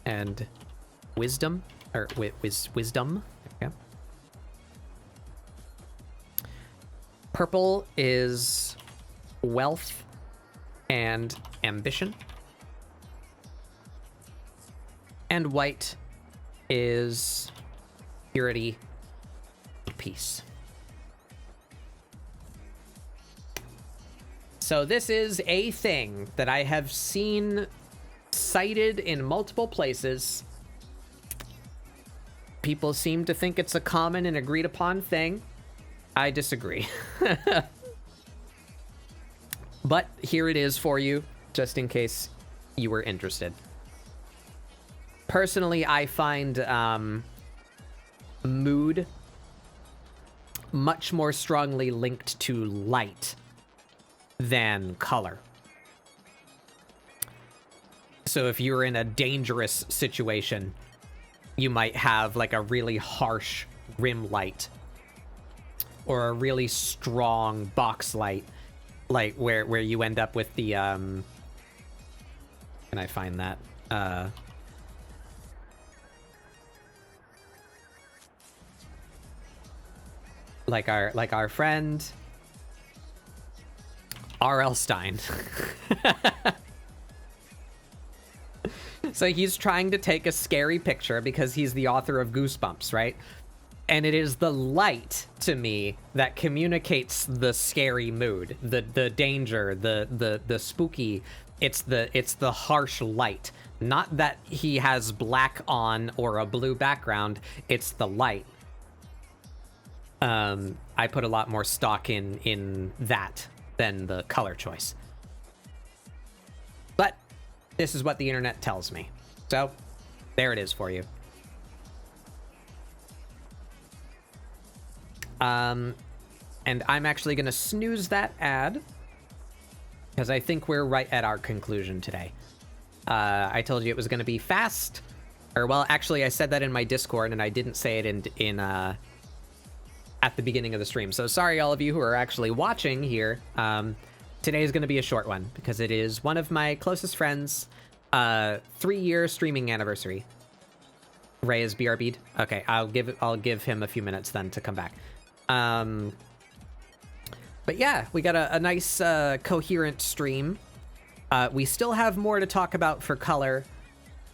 and wisdom, or wisdom. Yeah. Purple is wealth and ambition. And white is purity, peace. So this is a thing that I have seen cited in multiple places. People seem to think it's a common and agreed upon thing. I disagree. But here it is for you, just in case you were interested. Personally, I find mood much more strongly linked to light than color. So if you're in a dangerous situation, you might have like a really harsh rim light or a really strong box light, like where you end up with the can I find that like our friend R.L. Stein. So he's trying to take a scary picture because he's the author of Goosebumps, right? And it is the light to me that communicates the scary mood, the danger, the spooky. It's the harsh light. Not that he has black on or a blue background. It's the light. I put a lot more stock in that than the color choice. But this is what the internet tells me. So there it is for you. And I'm actually going to snooze that ad because I think we're right at our conclusion today. I told you it was going to be fast. Or, well, actually, I said that in my Discord, and I didn't say it at the beginning of the stream. So sorry, all of you who are actually watching here. Today is going to be a short one because it is one of my closest friends' 3-year streaming anniversary. Ray is BRB'd. Okay, I'll give him a few minutes then to come back. But yeah, we got a nice coherent stream. We still have more to talk about for color,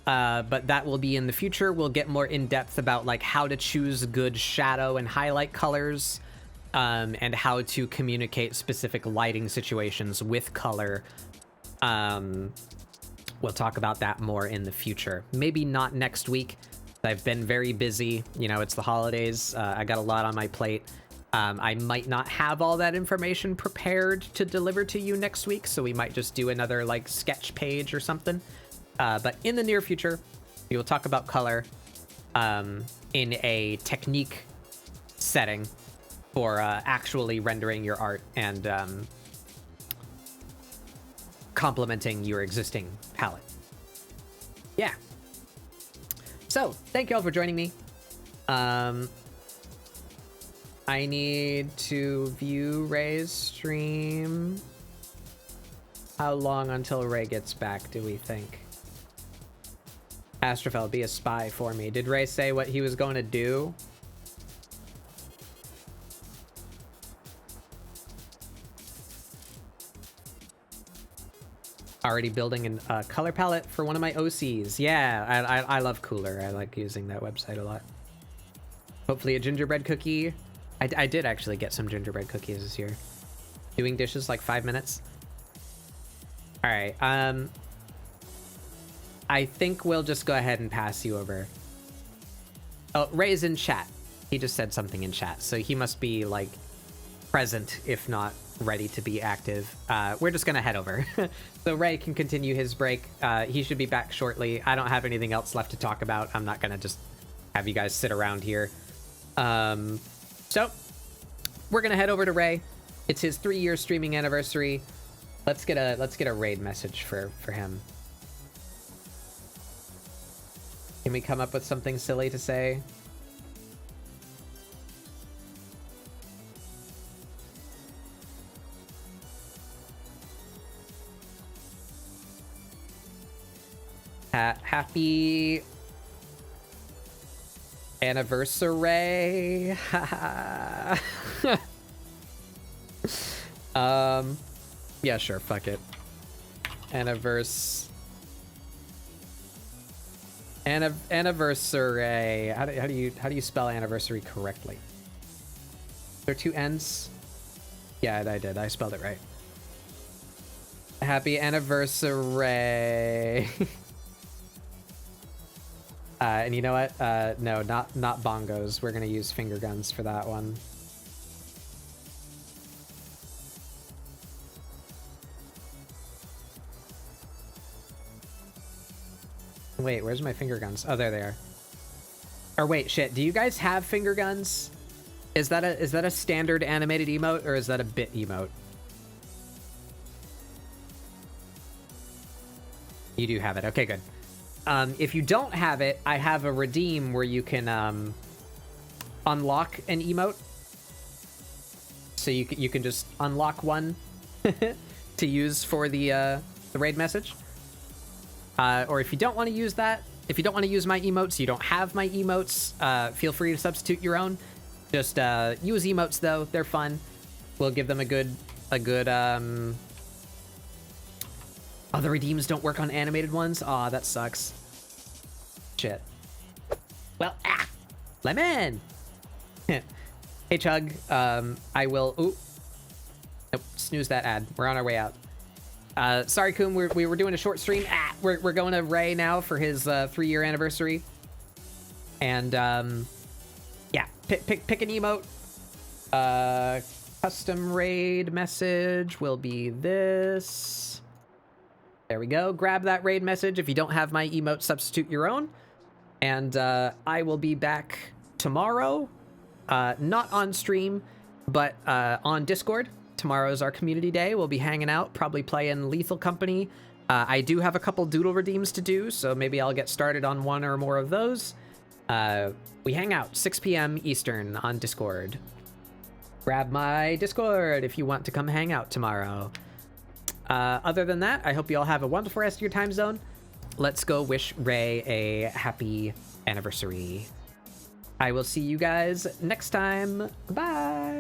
but that will be in the future. We'll get more in depth about like how to choose good shadow and highlight colors, and how to communicate specific lighting situations with color. We'll talk about that more in the future. Maybe not next week. I've been very busy. You know, it's the holidays. I got a lot on my plate. I might not have all that information prepared to deliver to you next week, so we might just do another like sketch page or something. But in the near future, we will talk about color in a technique setting for actually rendering your art and complementing your existing palette. Yeah. So, thank you all for joining me. I need to view Ray's stream. How long until Ray gets back, do we think? Astrophel, be a spy for me. Did Ray say what he was going to do? Already building a color palette for one of my OCs. Yeah, I love Cooler. I like using that website a lot. Hopefully a gingerbread cookie. I did actually get some gingerbread cookies this year. Doing dishes like 5 minutes. All right. I think we'll just go ahead and pass you over. Oh, Ray's in chat. He just said something in chat, so he must be like present, if not ready to be active. We're just gonna head over. So Ray can continue his break. He should be back shortly. I don't have anything else left to talk about. I'm not gonna just have you guys sit around here. So we're gonna head over to Ray. It's his 3-year streaming anniversary. Let's get a raid message for him. Can we come up with something silly to say? Happy anniversary. Yeah, sure, fuck it. Anniversary. How do you spell anniversary correctly? There are 2 N's? Yeah, I did. I spelled it right. Happy anniversary. And you know what? No, not bongos. We're gonna use finger guns for that one. Wait, where's my finger guns? Oh, there they are. Or wait, shit. Do you guys have finger guns? Is that a standard animated emote or is that a bit emote? You do have it. Okay, good. If you don't have it, I have a redeem where you can unlock an emote. So you can just unlock one to use for the raid message. Or if you don't want to use that, if you don't want to use my emotes, you don't have my emotes, feel free to substitute your own. Just use emotes though; they're fun. We'll give them a good. Oh, the redeems don't work on animated ones? Aw, that sucks. Shit. Well, lemon! Hey, Chug. I will... Ooh. Nope, snooze that ad. We're on our way out. Sorry, Koom, we were doing a short stream. We're going to Ray now for his 3-year anniversary. And, yeah, pick an emote. Custom raid message will be this. There we go. Grab that raid message. If you don't have my emote, substitute your own. And I will be back tomorrow. Not on stream, but on Discord. Tomorrow is our community day. We'll be hanging out, probably playing Lethal Company. I do have a couple doodle redeems to do, so maybe I'll get started on one or more of those. We hang out 6 p.m. Eastern on Discord. Grab my Discord if you want to come hang out tomorrow. Other than that, I hope you all have a wonderful rest of your time zone. Let's go wish Ray a happy anniversary. I will see you guys next time. Bye.